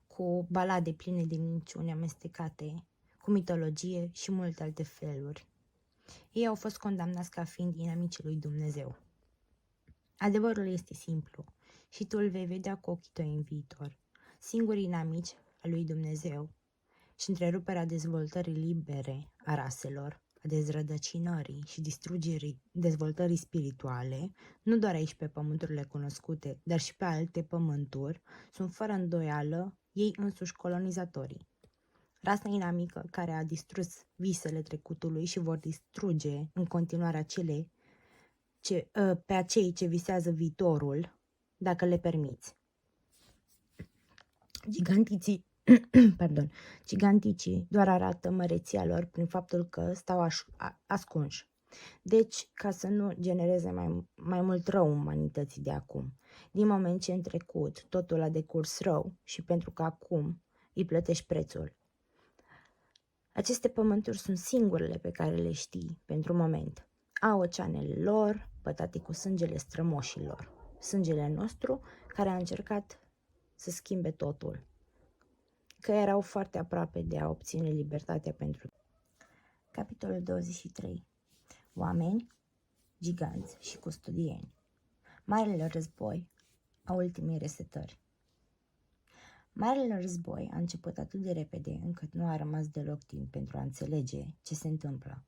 cu balade pline de minciuni amestecate, cu mitologie și multe alte feluri. Ei au fost condamnați ca fiind inamicii lui Dumnezeu. Adevărul este simplu și tu îl vei vedea cu ochii tăi în viitor. Singurii inamici al lui Dumnezeu și întreruperea dezvoltării libere a raselor, a dezrădăcinării și distrugerii dezvoltării spirituale, nu doar aici pe pământurile cunoscute, dar și pe alte pământuri, sunt fără îndoială ei însuși colonizatorii. Rasa inamică care a distrus visele trecutului și vor distruge în continuare pe acei ce visează viitorul, dacă le permiți. Giganticii doar arată măreția lor prin faptul că stau ascunși. Deci, ca să nu genereze mai mult rău umanității de acum. Din moment ce în trecut totul a decurs rău și pentru că acum îi plătești prețul. Aceste pământuri sunt singurele pe care le știi pentru moment. Au oceanele lor, pătate cu sângele strămoșilor. Sângele nostru care a încercat să schimbe totul. Că erau foarte aproape de a obține libertatea pentru. Capitolul 23. Oameni, giganți și custodieni. Marele război a ultimei resetări. Marele război a început atât de repede încât nu a rămas deloc timp pentru a înțelege ce se întâmplă.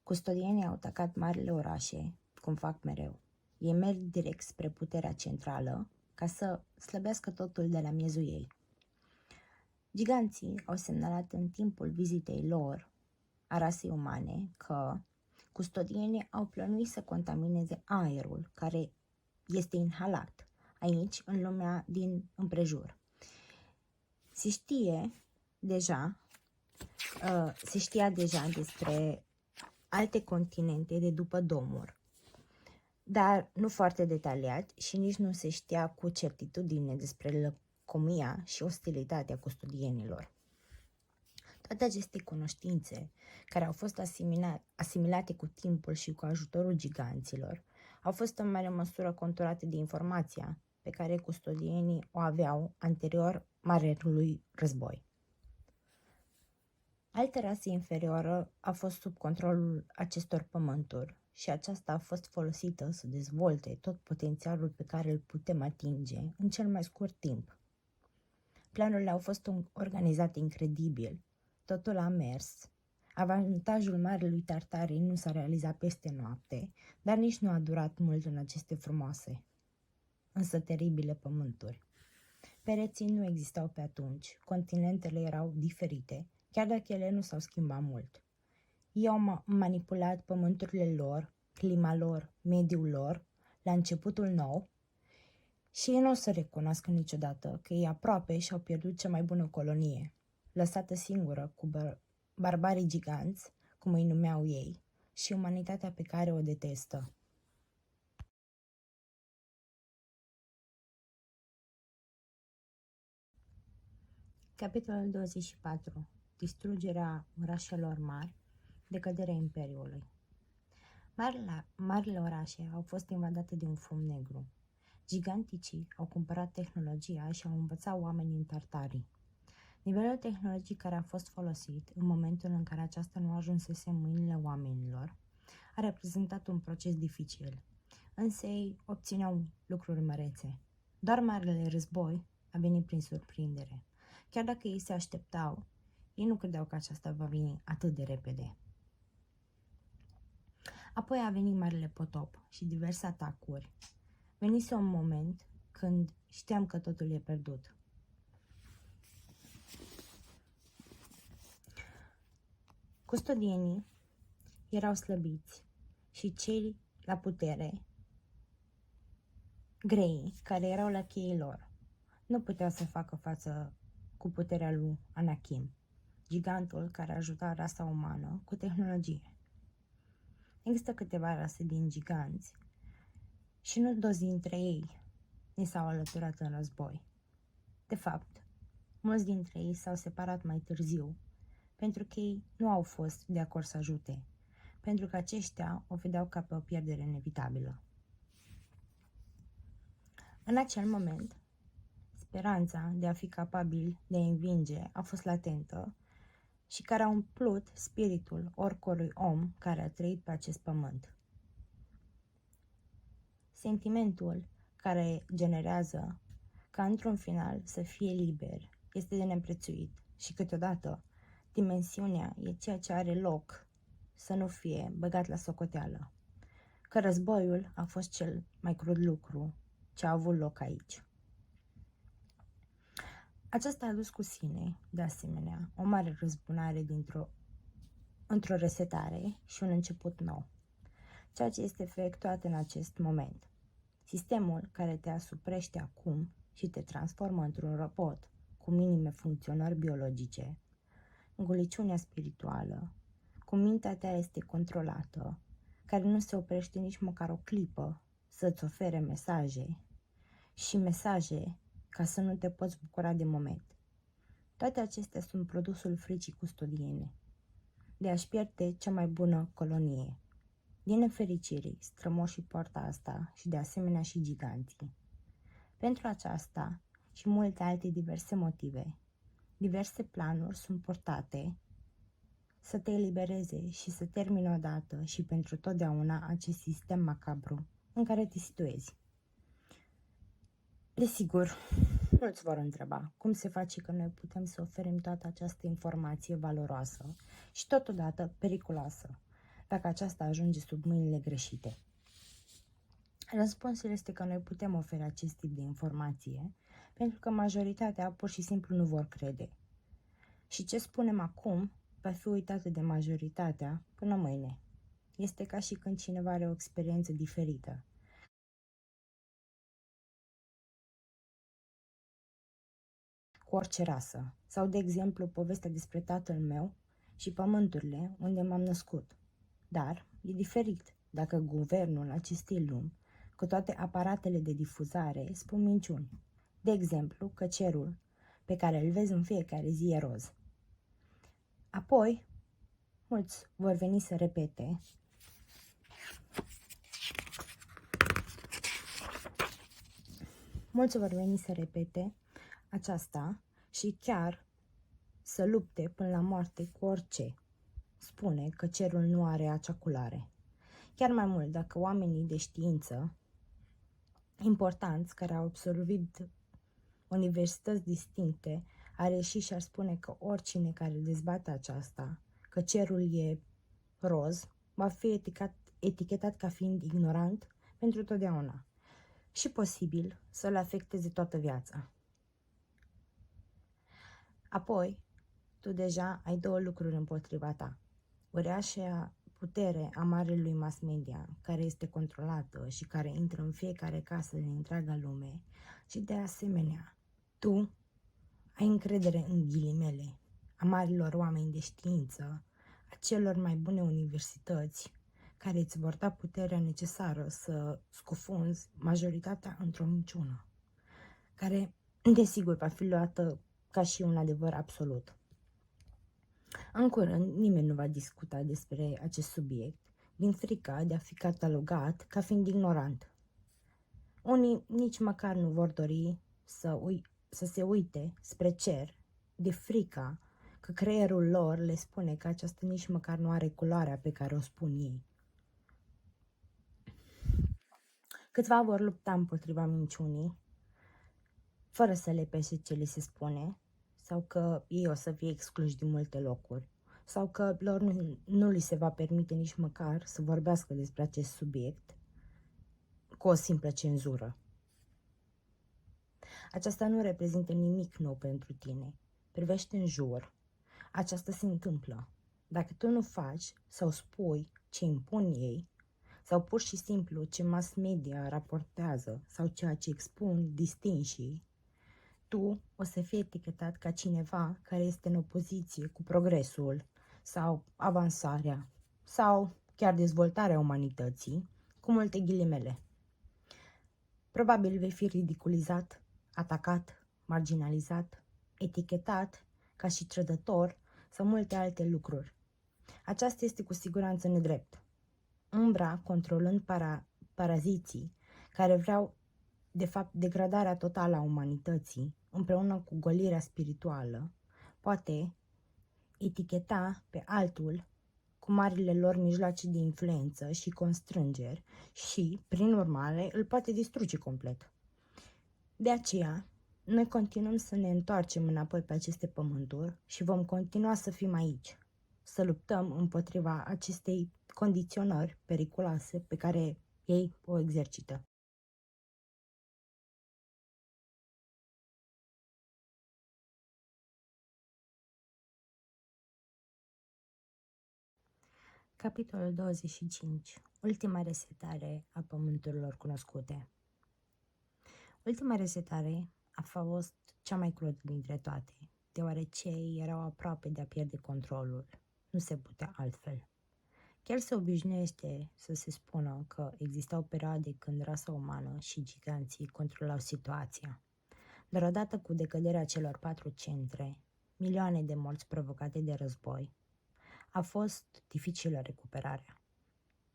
Custodienii au atacat marile orașe, cum fac mereu. Ei merg direct spre puterea centrală ca să slăbească totul de la miezul ei. Giganții au semnalat în timpul vizitei lor a rasei umane că custodienii au plănuit să contamineze aerul care este inhalat aici, în lumea din împrejur. Se știa deja despre alte continente de după domuri, dar nu foarte detaliat și nici nu se știa cu certitudine despre lăcomia și ostilitatea custodienilor. Toate aceste cunoștințe, care au fost asimilate cu timpul și cu ajutorul giganților, au fost în mare măsură conturate de informația pe care custodienii o aveau anterior marelui război. Altă rasă inferioară a fost sub controlul acestor pământuri și aceasta a fost folosită să dezvolte tot potențialul pe care îl putem atinge în cel mai scurt timp. Planurile au fost organizate incredibil. Totul a mers. Avantajul Marelui Tartarii nu s-a realizat peste noapte, dar nici nu a durat mult în aceste frumoase, însă teribile pământuri. Pereții nu existau pe atunci, continentele erau diferite, chiar dacă ele nu s-au schimbat mult. Ei au manipulat pământurile lor, clima lor, mediul lor, la începutul nou, și ei nu o să recunoască niciodată că ei aproape și-au pierdut cea mai bună colonie, lăsată singură cu barbarii giganți, cum îi numeau ei, și umanitatea pe care o detestă. Capitolul 24. Distrugerea orașelor mari, decăderea Imperiului. Marile orașe au fost invadate de un fum negru. Giganticii au cumpărat tehnologia și au învățat oamenii în Tartarii. Nivelul tehnologic care a fost folosit în momentul în care aceasta nu ajunsese în mâinile oamenilor a reprezentat un proces dificil, însă ei obțineau lucruri mărețe. Doar marele război a venit prin surprindere. Chiar dacă ei se așteptau, ei nu credeau că aceasta va veni atât de repede. Apoi a venit marele potop și diverse atacuri. Venise un moment când știam că totul e pierdut. Custodienii erau slăbiți și cei la putere, grei, care erau la cheii lor, nu puteau să facă față cu puterea lui Anakin, gigantul care ajuta rasa umană cu tehnologie. Există câteva rase din giganți și nu toți dintre ei ni s-au alăturat în război. De fapt, mulți dintre ei s-au separat mai târziu, pentru că ei nu au fost de acord să ajute, pentru că aceștia o vedeau ca pe o pierdere inevitabilă. În acel moment, speranța de a fi capabil de a învinge a fost latentă și care a umplut spiritul oricărui om care a trăit pe acest pământ. Sentimentul care generează ca într-un final să fie liber este de neprețuit și câteodată dimensiunea e ceea ce are loc să nu fie băgat la socoteală, că războiul a fost cel mai crud lucru ce a avut loc aici. Aceasta a adus cu sine, de asemenea, o mare răzbunare într-o resetare și un început nou, ceea ce este efectuat în acest moment. Sistemul care te asuprește acum și te transformă într-un robot cu minime funcționări biologice, înguliciunea spirituală, cu mintea ta este controlată, care nu se oprește nici măcar o clipă să-ți ofere mesaje ca să nu te poți bucura de moment. Toate acestea sunt produsul fricii custodiene, de a-și pierde cea mai bună colonie. Din nefericire, strămoșii poartă asta și de asemenea și giganții. Pentru aceasta și multe alte diverse motive, diverse planuri sunt portate să te elibereze și să termine odată și pentru totdeauna acest sistem macabru în care te situezi. Desigur, mulți vor întreba cum se face că noi putem să oferim toată această informație valoroasă și totodată periculoasă, dacă aceasta ajunge sub mâinile greșite. Răspunsul este că noi putem oferi acest tip de informație pentru că majoritatea pur și simplu nu vor crede. Și ce spunem acum va fi uitată de majoritatea până mâine. Este ca și când cineva are o experiență diferită. Cu orice rasă. Sau, de exemplu, povestea despre tatăl meu și pământurile unde m-am născut. Dar e diferit dacă guvernul acestei lumi, cu toate aparatele de difuzare, spun minciuni. De exemplu, că cerul pe care îl vezi în fiecare zi e roz. Apoi, mulți vor veni să repete aceasta și chiar să lupte până la moarte cu orice spune că cerul nu are acea culoare. Chiar mai mult, dacă oamenii de știință importanți care au absolvit universități distincte ar ieși și ar spune că oricine care dezbate aceasta, că cerul e roz, va fi etichetat ca fiind ignorant pentru totdeauna și posibil să-l afecteze toată viața. Apoi, tu deja ai două lucruri împotriva ta. Uriașa putere a marelui mass media, care este controlată și care intră în fiecare casă din întreaga lume și de asemenea, tu ai încredere în ghilimele a marilor oameni de știință, a celor mai bune universități, care îți vor da puterea necesară să scufunzi majoritatea într-o minciună, care, desigur, va fi luată ca și un adevăr absolut. În curând, nimeni nu va discuta despre acest subiect, din frica de a fi catalogat ca fiind ignorant. Unii nici măcar nu vor dori să se uite spre cer, de frica că creierul lor le spune că aceasta nici măcar nu are culoarea pe care o spun ei. Câțiva vor lupta împotriva minciunii, fără să le pese ce li se spune, sau că ei o să fie excluși din multe locuri, sau că lor nu li se va permite nici măcar să vorbească despre acest subiect cu o simplă cenzură. Aceasta nu reprezintă nimic nou pentru tine. Privește în jur. Aceasta se întâmplă. Dacă tu nu faci sau spui ce impun ei, sau pur și simplu ce mass media raportează sau ceea ce expun distinșii, tu o să fii etichetat ca cineva care este în opoziție cu progresul sau avansarea sau chiar dezvoltarea umanității, cu multe ghilimele. Probabil vei fi ridiculizat, atacat, marginalizat, etichetat ca și trădător sau multe alte lucruri. Aceasta este cu siguranță nedrept. Umbra controlând paraziții care vreau de fapt degradarea totală a umanității împreună cu golirea spirituală poate eticheta pe altul cu marile lor mijloace de influență și constrângeri și, prin urmare, îl poate distruge complet. De aceea, noi continuăm să ne întoarcem înapoi pe aceste pământuri și vom continua să fim aici, să luptăm împotriva acestei condiționări periculoase pe care ei o exercită. Capitolul 25. Ultima resetare a pământurilor cunoscute. Ultima resetare a fost cea mai crudă dintre toate, deoarece erau aproape de a pierde controlul. Nu se putea altfel. Chiar se obișnuiește să se spună că existau perioade când rasa umană și giganții controlau situația. Dar odată cu decăderea celor 4 centre, milioane de morți provocate de război, a fost dificilă recuperarea.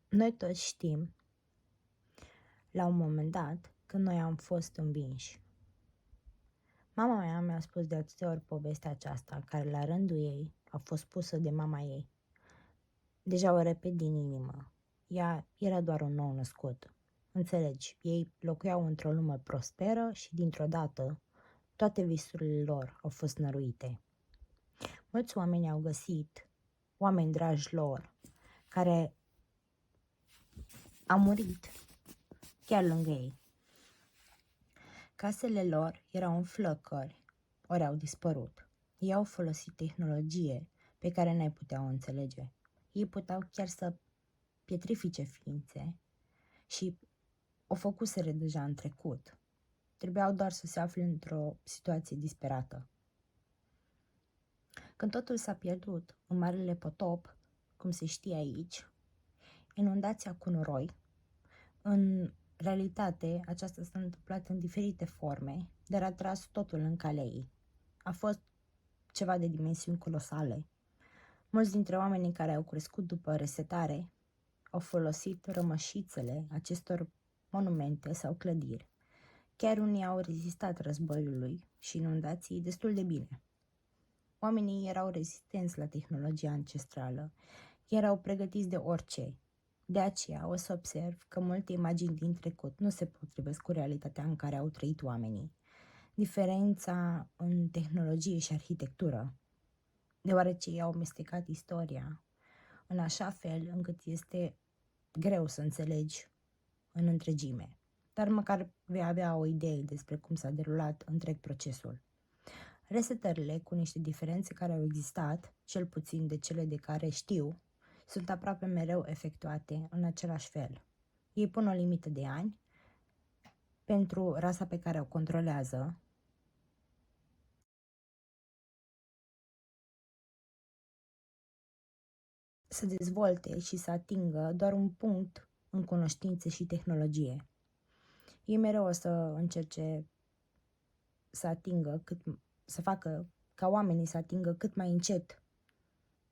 Noi toți știm, la un moment dat, că noi am fost învinși. Mama mea mi-a spus de atâtea ori povestea aceasta, care la rândul ei a fost pusă de mama ei. Deja o repet din inimă. Ea era doar un nou născut. Înțelegi, ei locuiau într-o lume prosperă și dintr-o dată toate visurile lor au fost năruite. Mulți oameni au găsit oameni dragi lor care au murit chiar lângă ei. Casele lor erau în flăcări, ori au dispărut. Ei au folosit tehnologie pe care n-ai putea o înțelege. Ei puteau chiar să pietrifice ființe și o făcuseră deja în trecut. Trebuiau doar să se afle într-o situație disperată. Când totul s-a pierdut în marele potop, cum se știe aici, inundația cu noroi, în realitate aceasta s-a întâmplat în diferite forme, dar a tras totul în calea ei. A fost ceva de dimensiuni colosale. Mulți dintre oamenii care au crescut după resetare au folosit rămășițele acestor monumente sau clădiri. Chiar unii au rezistat războiului și inundației destul de bine. Oamenii erau rezistenți la tehnologia ancestrală, erau pregătiți de orice. De aceea o să observ că multe imagini din trecut nu se potrivesc cu realitatea în care au trăit oamenii. Diferența în tehnologie și arhitectură, deoarece ei au amestecat istoria în așa fel încât este greu să înțelegi în întregime, dar măcar vei avea o idee despre cum s-a derulat întreg procesul. Resetările, cu niște diferențe care au existat, cel puțin de cele de care știu, sunt aproape mereu efectuate în același fel. Ei pun o limită de ani pentru rasa pe care o controlează, să dezvolte și să atingă doar un punct în cunoștințe și tehnologie. Ei mereu o să încerce să atingă cât să facă ca oamenii să atingă cât mai încet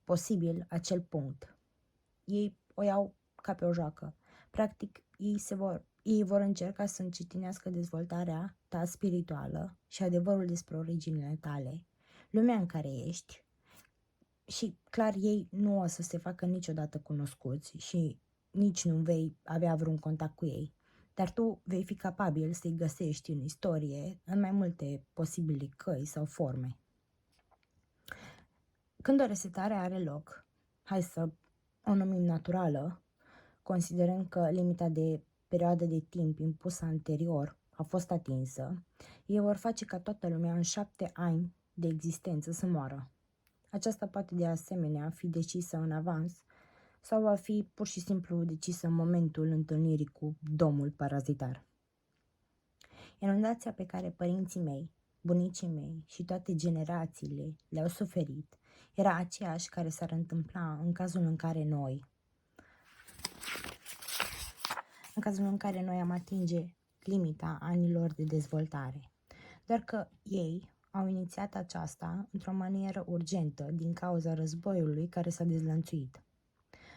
posibil acel punct. Ei o iau ca pe o joacă. Practic, ei vor încerca să încetinească dezvoltarea ta spirituală și adevărul despre originile tale, lumea în care ești, și clar ei nu o să se facă niciodată cunoscuți și nici nu vei avea vreun contact cu ei. Dar tu vei fi capabil să-i găsești în istorie în mai multe posibile căi sau forme. Când o resetare are loc, hai să o numim naturală, considerând că limita de perioadă de timp impusă anterior a fost atinsă, ei vor face ca toată lumea în 7 ani de existență să moară. Aceasta poate de asemenea fi decisă în avans sau va fi pur și simplu decisă în momentul întâlnirii cu domul parazitar. Inundația pe care părinții mei, bunicii mei și toate generațiile le-au suferit era aceeași care s-ar întâmpla în cazul în care noi am atinge limita anilor de dezvoltare. Doar că ei au inițiat aceasta într-o manieră urgentă din cauza războiului care s-a dezlănțuit.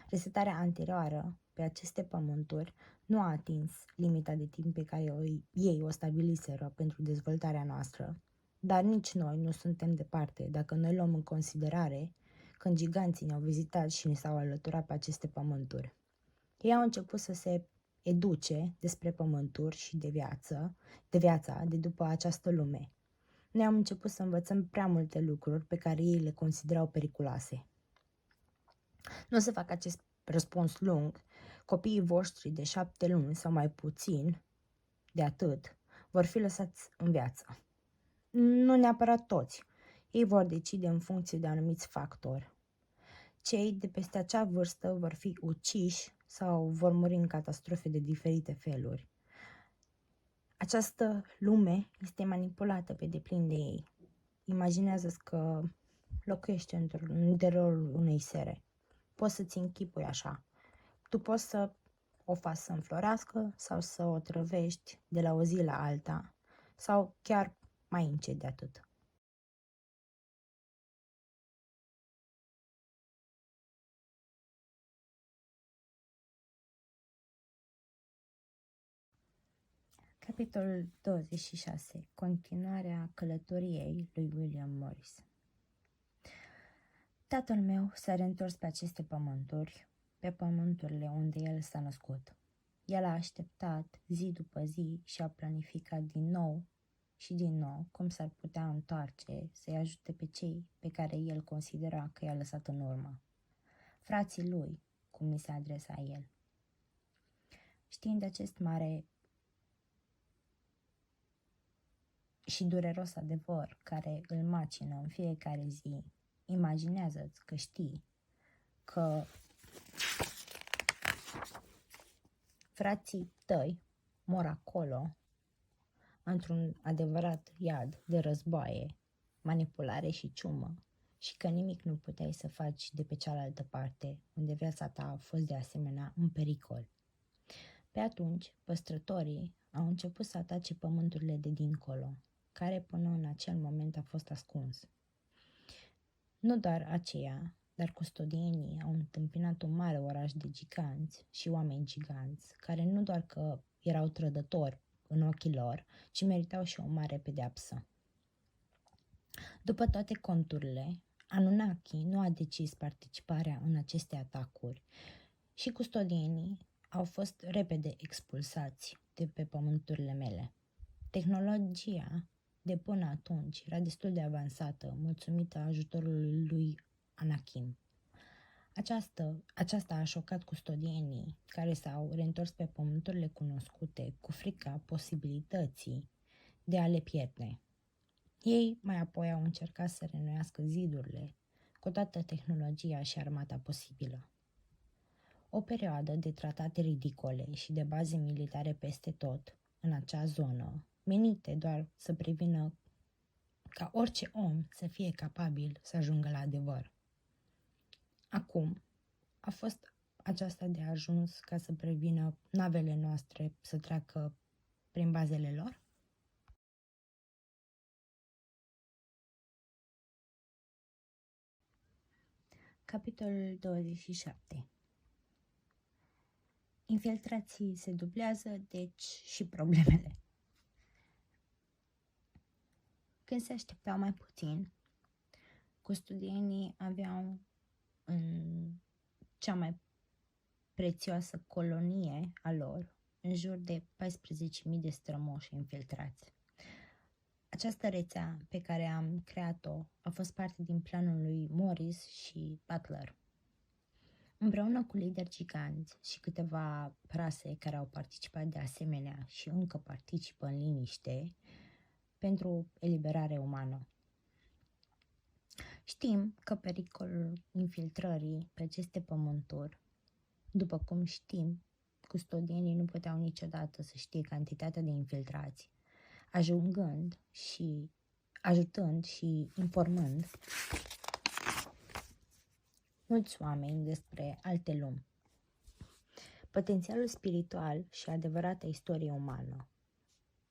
Resetarea anterioară pe aceste pământuri nu a atins limita de timp pe care ei o stabiliseră pentru dezvoltarea noastră, dar nici noi nu suntem departe dacă noi luăm în considerare când giganții ne-au vizitat și ne s-au alăturat pe aceste pământuri. Ei au început să se educe despre pământuri și de viața de după această lume. Noi am început să învățăm prea multe lucruri pe care ei le considerau periculoase. Nu o să fac acest răspuns lung. Copiii voștri de 7 luni sau mai puțin de atât vor fi lăsați în viață. Nu neapărat toți. Ei vor decide în funcție de anumiți factori. Cei de peste acea vârstă vor fi uciși sau vor muri în catastrofe de diferite feluri. Această lume este manipulată pe deplin de ei. Imaginează-ți că locuiești în interiorul unei sere. Poți să-ți închipui așa. Tu poți să o faci să înflorească sau să o trăvești de la o zi la alta sau chiar mai încet de atât. Capitolul 26. Continuarea călătoriei lui William Morris. Tatăl meu s-a reîntors pe aceste pământuri, pe pământurile unde el s-a născut. El a așteptat zi după zi și a planificat din nou și din nou cum s-ar putea întoarce să-i ajute pe cei pe care el considera că i-a lăsat în urmă. Frații lui, cum mi se adresa el. Știind acest mare și dureros adevăr care îl macină în fiecare zi, imaginează-ți că știi că frații tăi mor acolo, într-un adevărat iad de războaie, manipulare și ciumă, și că nimic nu puteai să faci de pe cealaltă parte, unde viața ta a fost de asemenea în pericol. Pe atunci, păstrătorii au început să atace pământurile de dincolo, care până în acel moment a fost ascuns. Nu doar aceea, dar custodienii au întâmpinat un mare oraș de giganți și oameni giganți, care nu doar că erau trădători în ochii lor, ci meritau și o mare pedeapsă. După toate conturile, Anunnaki nu a decis participarea în aceste atacuri și custodienii au fost repede expulsați de pe pământurile mele. Tehnologia de până atunci era destul de avansată, mulțumită ajutorului lui Anakim. Aceasta a șocat custodienii care s-au reîntors pe pământurile cunoscute cu frica posibilității de a le pierde. Ei mai apoi au încercat să reînnoiască zidurile cu toată tehnologia și armata posibilă. O perioadă de tratate ridicole și de baze militare peste tot în acea zonă, menite doar să prevină ca orice om să fie capabil să ajungă la adevăr. Acum a fost aceasta de ajuns ca să prevină navele noastre să treacă prin bazele lor? Capitolul 27. Infiltrații se dublează, deci și problemele. Când se așteptau mai puțin, custudienii aveau în cea mai prețioasă colonie a lor în jur de 14.000 de strămoși infiltrați. Această rețea pe care am creat-o a fost parte din planul lui Morris și Butler. Împreună cu lideri giganți și câteva rase care au participat de asemenea și încă participă în liniște pentru eliberare umană. Știm că pericolul infiltrării pe aceste pământuri, după cum știm, custodienii nu puteau niciodată să știe cantitatea de infiltrați, ajutând și informând mulți oameni despre alte lumi. Potențialul spiritual și adevărata istorie umană.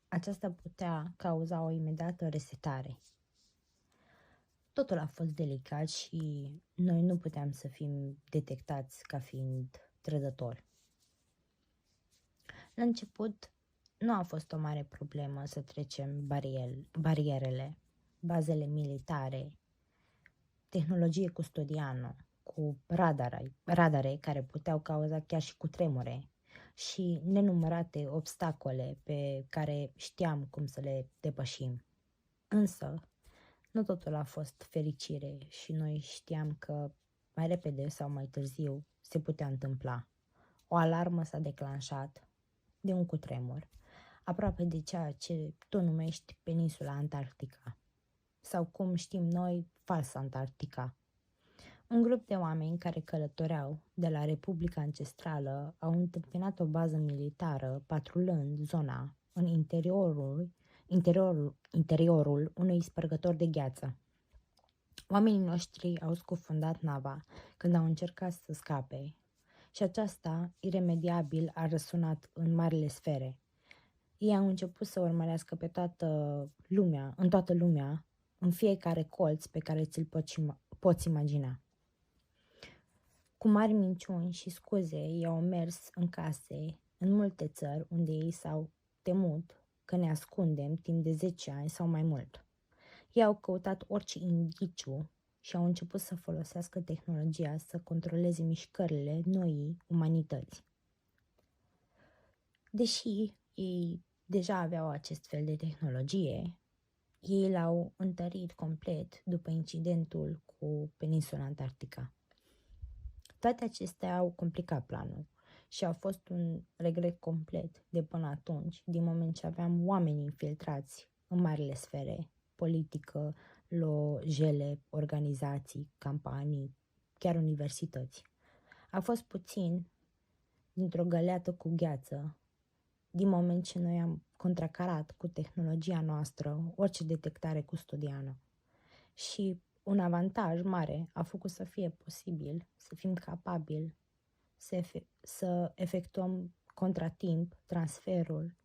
Aceasta putea cauza o imediată resetare. Totul a fost delicat și noi nu puteam să fim detectați ca fiind trădători. La început nu a fost o mare problemă să trecem barierele, bazele militare, tehnologie custodiană, cu radare care puteau cauza chiar și cutremure și nenumărate obstacole pe care știam cum să le depășim. Însă, nu totul a fost fericire și noi știam că mai repede sau mai târziu se putea întâmpla. O alarmă s-a declanșat de un cutremur, aproape de ceea ce tu numești peninsula Antarctica, sau cum știm noi, falsa Antarctica. Un grup de oameni care călătoreau de la Republica Ancestrală au întâmpinat o bază militară patrulând zona în interiorul unui spărgător de gheață. Oamenii noștri au scufundat nava când au încercat să scape și aceasta, iremediabil, a răsunat în marile sfere. Ei au început să urmărească pe toată lumea, în fiecare colț pe care ți-l poți imagina. Cu mari minciuni și scuze, ei au mers în case, în multe țări unde ei s-au temut că ne ascundem timp de 10 ani sau mai mult. Ei au căutat orice indiciu și au început să folosească tehnologia să controleze mișcările noii umanități. Deși ei deja aveau acest fel de tehnologie, ei l-au întărit complet după incidentul cu peninsula Antarctica. Toate acestea au complicat planul și au fost un regret complet de până atunci, din moment ce aveam oameni infiltrați în marile sfere, politică, lojele, organizații, campanii, chiar universități. A fost puțin dintr-o găleată cu gheață, din moment ce noi am contracarat cu tehnologia noastră orice detectare custodiană. Și un avantaj mare a făcut să fie posibil, să fim capabili să efectuăm contratimp transferul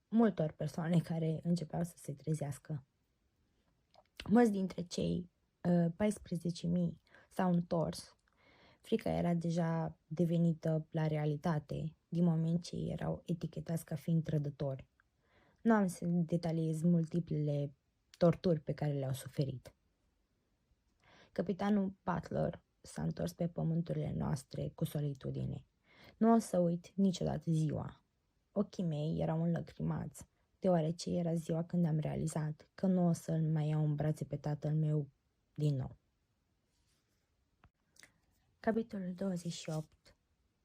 multor persoane care începeau să se trezească. Mulți dintre cei 14.000 s-au întors. Frica era deja devenită la realitate, din moment ce erau etichetați ca fiind trădători. Nu am să detaliez multiplele torturi pe care le-au suferit. Capitanul Butler s-a întors pe pământurile noastre cu solitudine. Nu o să uit niciodată ziua. Ochii mei erau înlăcrimați, deoarece era ziua când am realizat că nu o să-l mai iau în brațe pe tatăl meu din nou. Capitolul 28.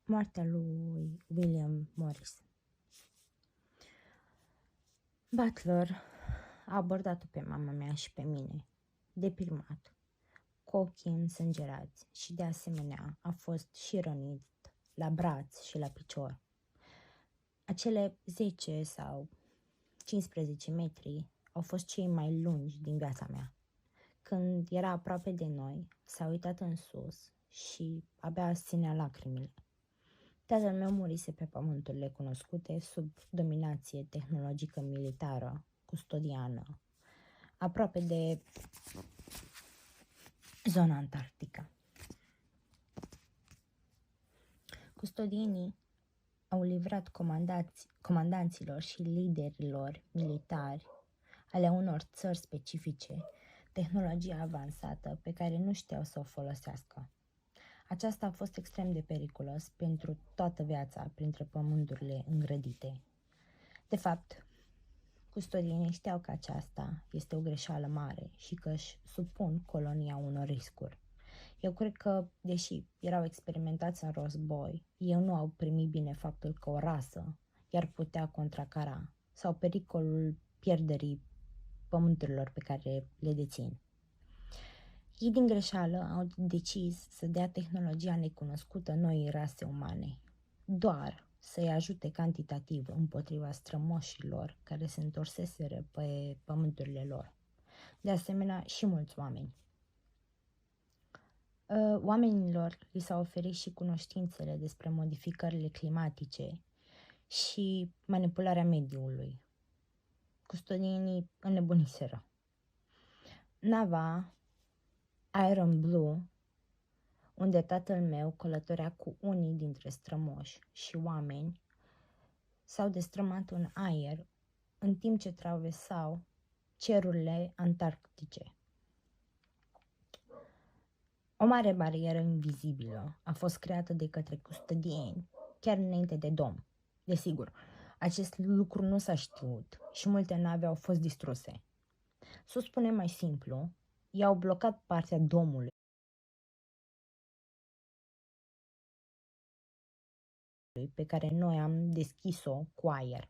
Moartea lui William Morris. Butler a abordat-o pe mama mea și pe mine, deprimat, cu ochii însângerați și de asemenea a fost și rănit la braț și la picior. Acele 10 sau 15 metri au fost cei mai lungi din viața mea. Când era aproape de noi, s-a uitat în sus și abia ținea lacrimile. Tatăl meu murise pe pământurile cunoscute sub dominație tehnologică militară, custodiană, aproape de zona Antarctica. Custodienii au livrat comandanților și liderilor militari ale unor țări specifice tehnologia avansată pe care nu știau să o folosească. Aceasta a fost extrem de periculos pentru toată viața printre pământurile îngrădite. De fapt, custodienii știau că aceasta este o greșeală mare și că își supun colonia unor riscuri. Eu cred că, deși erau experimentați în război, ei nu au primit bine faptul că o rasă i-ar putea contracara sau pericolul pierderii pământurilor pe care le dețin. Ei din greșeală au decis să dea tehnologia necunoscută noii rase umane, doar să-i ajute cantitativ împotriva strămoșilor care se întorseseră pe pământurile lor. De asemenea, și mulți oameni. Oamenilor li s-au oferit și cunoștințele despre modificările climatice și manipularea mediului. Custodienii înnebuniseră. Nava Iron Blue, unde tatăl meu călătorea cu unii dintre strămoși și oameni, s-au destrămat în aer în timp ce traversau cerurile antarctice. O mare barieră invizibilă a fost creată de către custodieni chiar înainte de dom. Desigur, acest lucru nu s-a știut și multe nave au fost distruse. Să spunem mai simplu, i-au blocat partea domului pe care noi am deschis-o cu aer.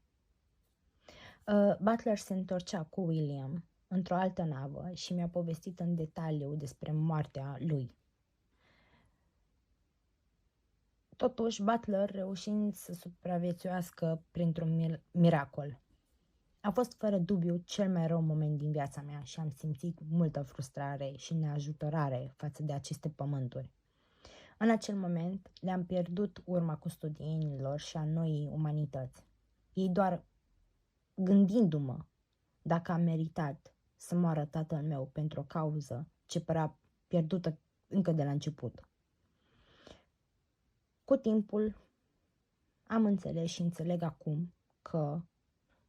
Butler se întorcea cu William într-o altă navă și mi-a povestit în detaliu despre moartea lui. Totuși, Butler reușind să supraviețuiască printr-un miracol. A fost fără dubiu cel mai rău moment din viața mea și am simțit multă frustrare și neajutorare față de aceste pământuri. În acel moment le-am pierdut urma custodienilor și a noii umanități. Ei doar gândindu-mă dacă am meritat să moară tatăl meu pentru o cauză ce părea pierdută încă de la început. Cu timpul am înțeles și înțeleg acum că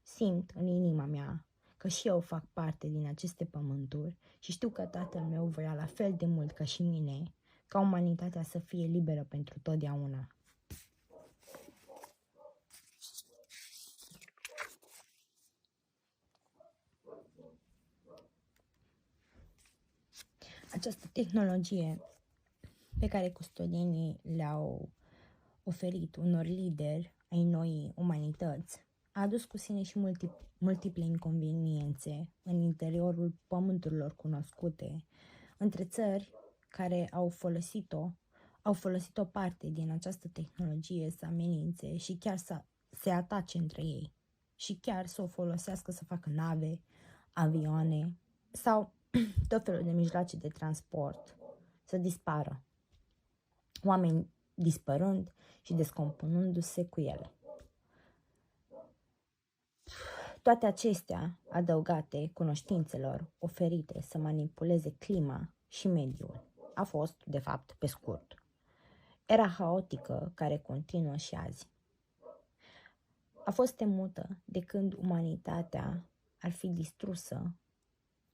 simt în inima mea că și eu fac parte din aceste pământuri și știu că tatăl meu voia la fel de mult ca și mine ca umanitatea să fie liberă pentru totdeauna. Această tehnologie pe care custodienii le-au oferit unor lideri ai noii umanități a adus cu sine și multiple inconveniențe în interiorul pământurilor cunoscute între țări care au folosit o parte din această tehnologie să amenințe și chiar să se atace între ei și chiar să o folosească să facă nave, avioane sau tot felul de mijloace de transport să dispară, oameni dispărând și descompunându-se cu ele. Toate acestea, adăugate cunoștințelor oferite să manipuleze clima și mediul, a fost, de fapt, pe scurt, era haotică care continuă și azi. A fost temută de când umanitatea ar fi distrusă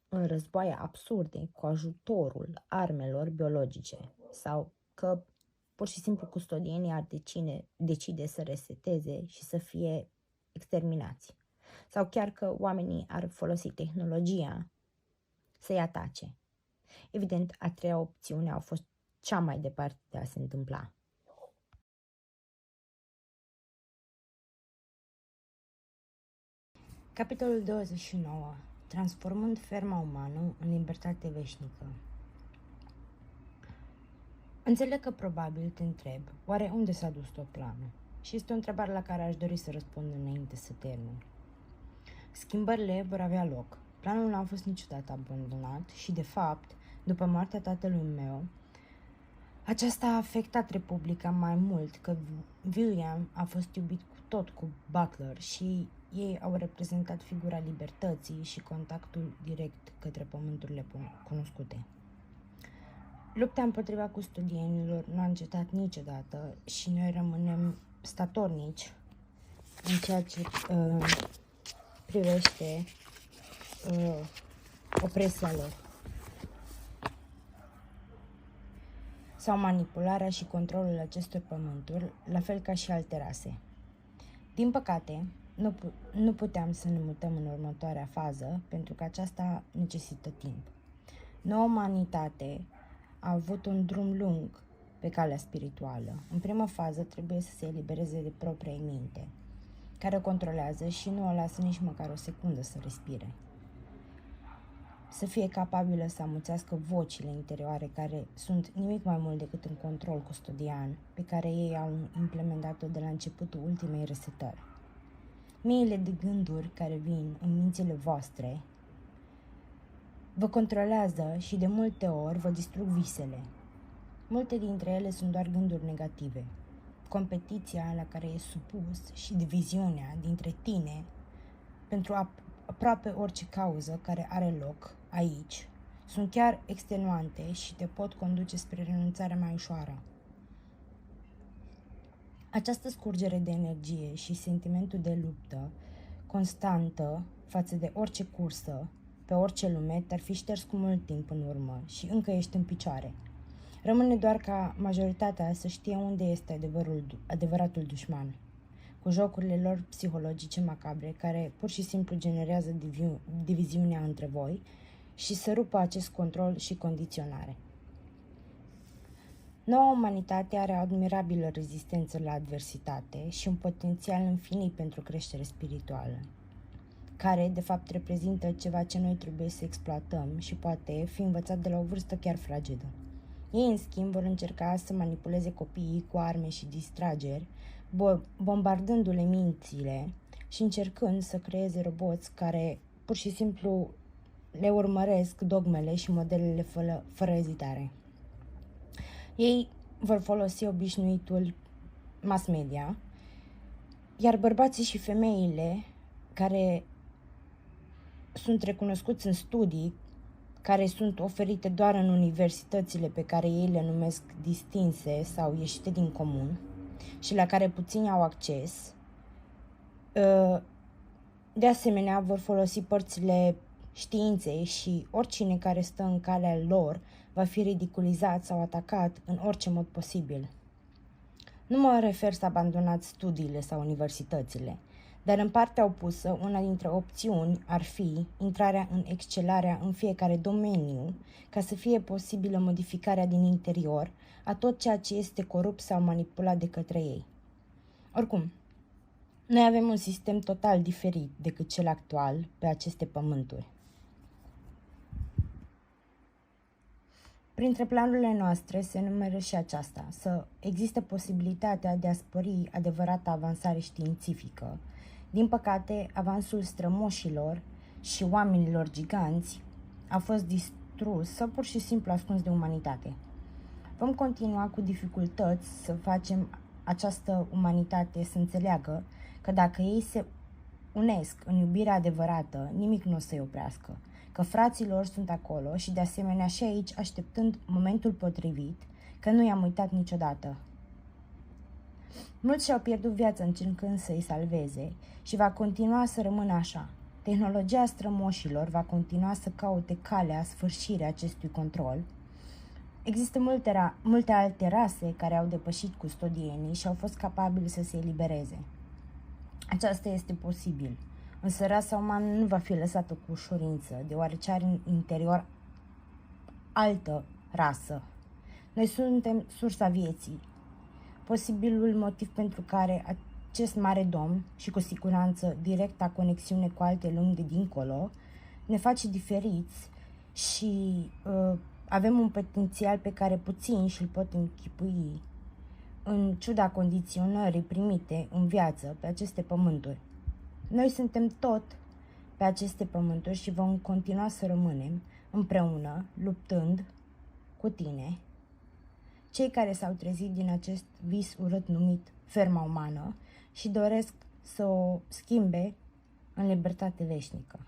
în războaie absurde cu ajutorul armelor biologice sau că pur și simplu custodienii ar decide să reseteze și să fie exterminați. Sau chiar că oamenii ar folosi tehnologia să-i atace. Evident, a treia opțiune a fost cea mai departe de a se întâmpla. Capitolul 29. Transformând ferma umană în libertate veșnică. Înțeleg că probabil te întreb, oare unde s-a dus tot planul? Și este o întrebare la care aș dori să răspund înainte să termin. Schimbările vor avea loc. Planul nu a fost niciodată abandonat și, de fapt, după moartea tatălui meu, aceasta a afectat Republica mai mult, că William a fost iubit cu Butler și ei au reprezentat figura libertății și contactul direct către pământurile cunoscute. Lupta împotriva custodienilor nu a încetat niciodată și noi rămânem statornici în ceea ce privește opresia lor sau manipularea și controlul acestor pământuri, la fel ca și alte rase. Din păcate, nu puteam să ne mutăm în următoarea fază, pentru că aceasta necesită timp. Noua umanitate a avut un drum lung pe calea spirituală. În prima fază trebuie să se elibereze de propria minte, care o controlează și nu o lasă nici măcar o secundă să respire. Să fie capabilă să amuțească vocile interioare care sunt nimic mai mult decât un control custodian pe care ei au implementat-o de la începutul ultimei resetări. Miile de gânduri care vin în mințile voastre vă controlează și de multe ori vă distrug visele. Multe dintre ele sunt doar gânduri negative. Competiția la care e supus și diviziunea dintre tine pentru aproape orice cauză care are loc aici sunt chiar extenuante și te pot conduce spre renunțarea mai ușoară. Această scurgere de energie și sentimentul de luptă constantă față de orice cursă, pe orice lume, te-ar fi șters cu mult timp în urmă și încă ești în picioare. Rămâne doar ca majoritatea să știe unde este adevăratul dușman, cu jocurile lor psihologice macabre, care pur și simplu generează diviziunea între voi și să rupă acest control și condiționare. Noua umanitate are o admirabilă rezistență la adversitate și un potențial infinit pentru creștere spirituală, care, de fapt, reprezintă ceva ce noi trebuie să exploatăm și poate fi învățat de la o vârstă chiar fragedă. Ei, în schimb, vor încerca să manipuleze copiii cu arme și distrageri, bombardându-le mințile și încercând să creeze roboți care pur și simplu le urmăresc dogmele și modelele fără ezitare. Ei vor folosi obișnuitul mass media, iar bărbații și femeile care sunt recunoscuți în studii, care sunt oferite doar în universitățile pe care ei le numesc distinse sau ieșite din comun și la care puțini au acces, de asemenea vor folosi părțile științei și oricine care stă în calea lor va fi ridiculizat sau atacat în orice mod posibil. Nu mă refer să abandonați studiile sau universitățile, dar în partea opusă, una dintre opțiuni ar fi intrarea în excelarea în fiecare domeniu, ca să fie posibilă modificarea din interior a tot ceea ce este corupt sau manipulat de către ei. Oricum, noi avem un sistem total diferit decât cel actual pe aceste pământuri. Printre planurile noastre se numeră și aceasta, să existe posibilitatea de a spori adevărata avansare științifică. Din păcate, avansul strămoșilor și oamenilor giganți a fost distrus sau pur și simplu ascuns de umanitate. Vom continua cu dificultăți să facem această umanitate să înțeleagă că dacă ei se unesc în iubirea adevărată, nimic nu o să-i oprească, că fraților sunt acolo și de asemenea și aici așteptând momentul potrivit, că nu i-am uitat niciodată. Mulți și-au pierdut viața încercând să-i salveze și va continua să rămână așa. Tehnologia strămoșilor va continua să caute calea sfârșirii acestui control. Există multe alte rase care au depășit custodienii și au fost capabili să se elibereze. Aceasta este posibil, însă rasa umană nu va fi lăsată cu ușurință, deoarece are în interior altă rasă. Noi suntem sursa vieții, posibilul motiv pentru care acest mare domn și cu siguranță directa conexiune cu alte lumi de dincolo ne face diferiți și avem un potențial pe care puțini și-l pot închipui în ciuda condiționării primite în viață pe aceste pământuri. Noi suntem tot pe aceste pământuri și vom continua să rămânem împreună, luptând cu tine, cei care s-au trezit din acest vis urât numit ferma umană și doresc să o schimbe în libertate veșnică.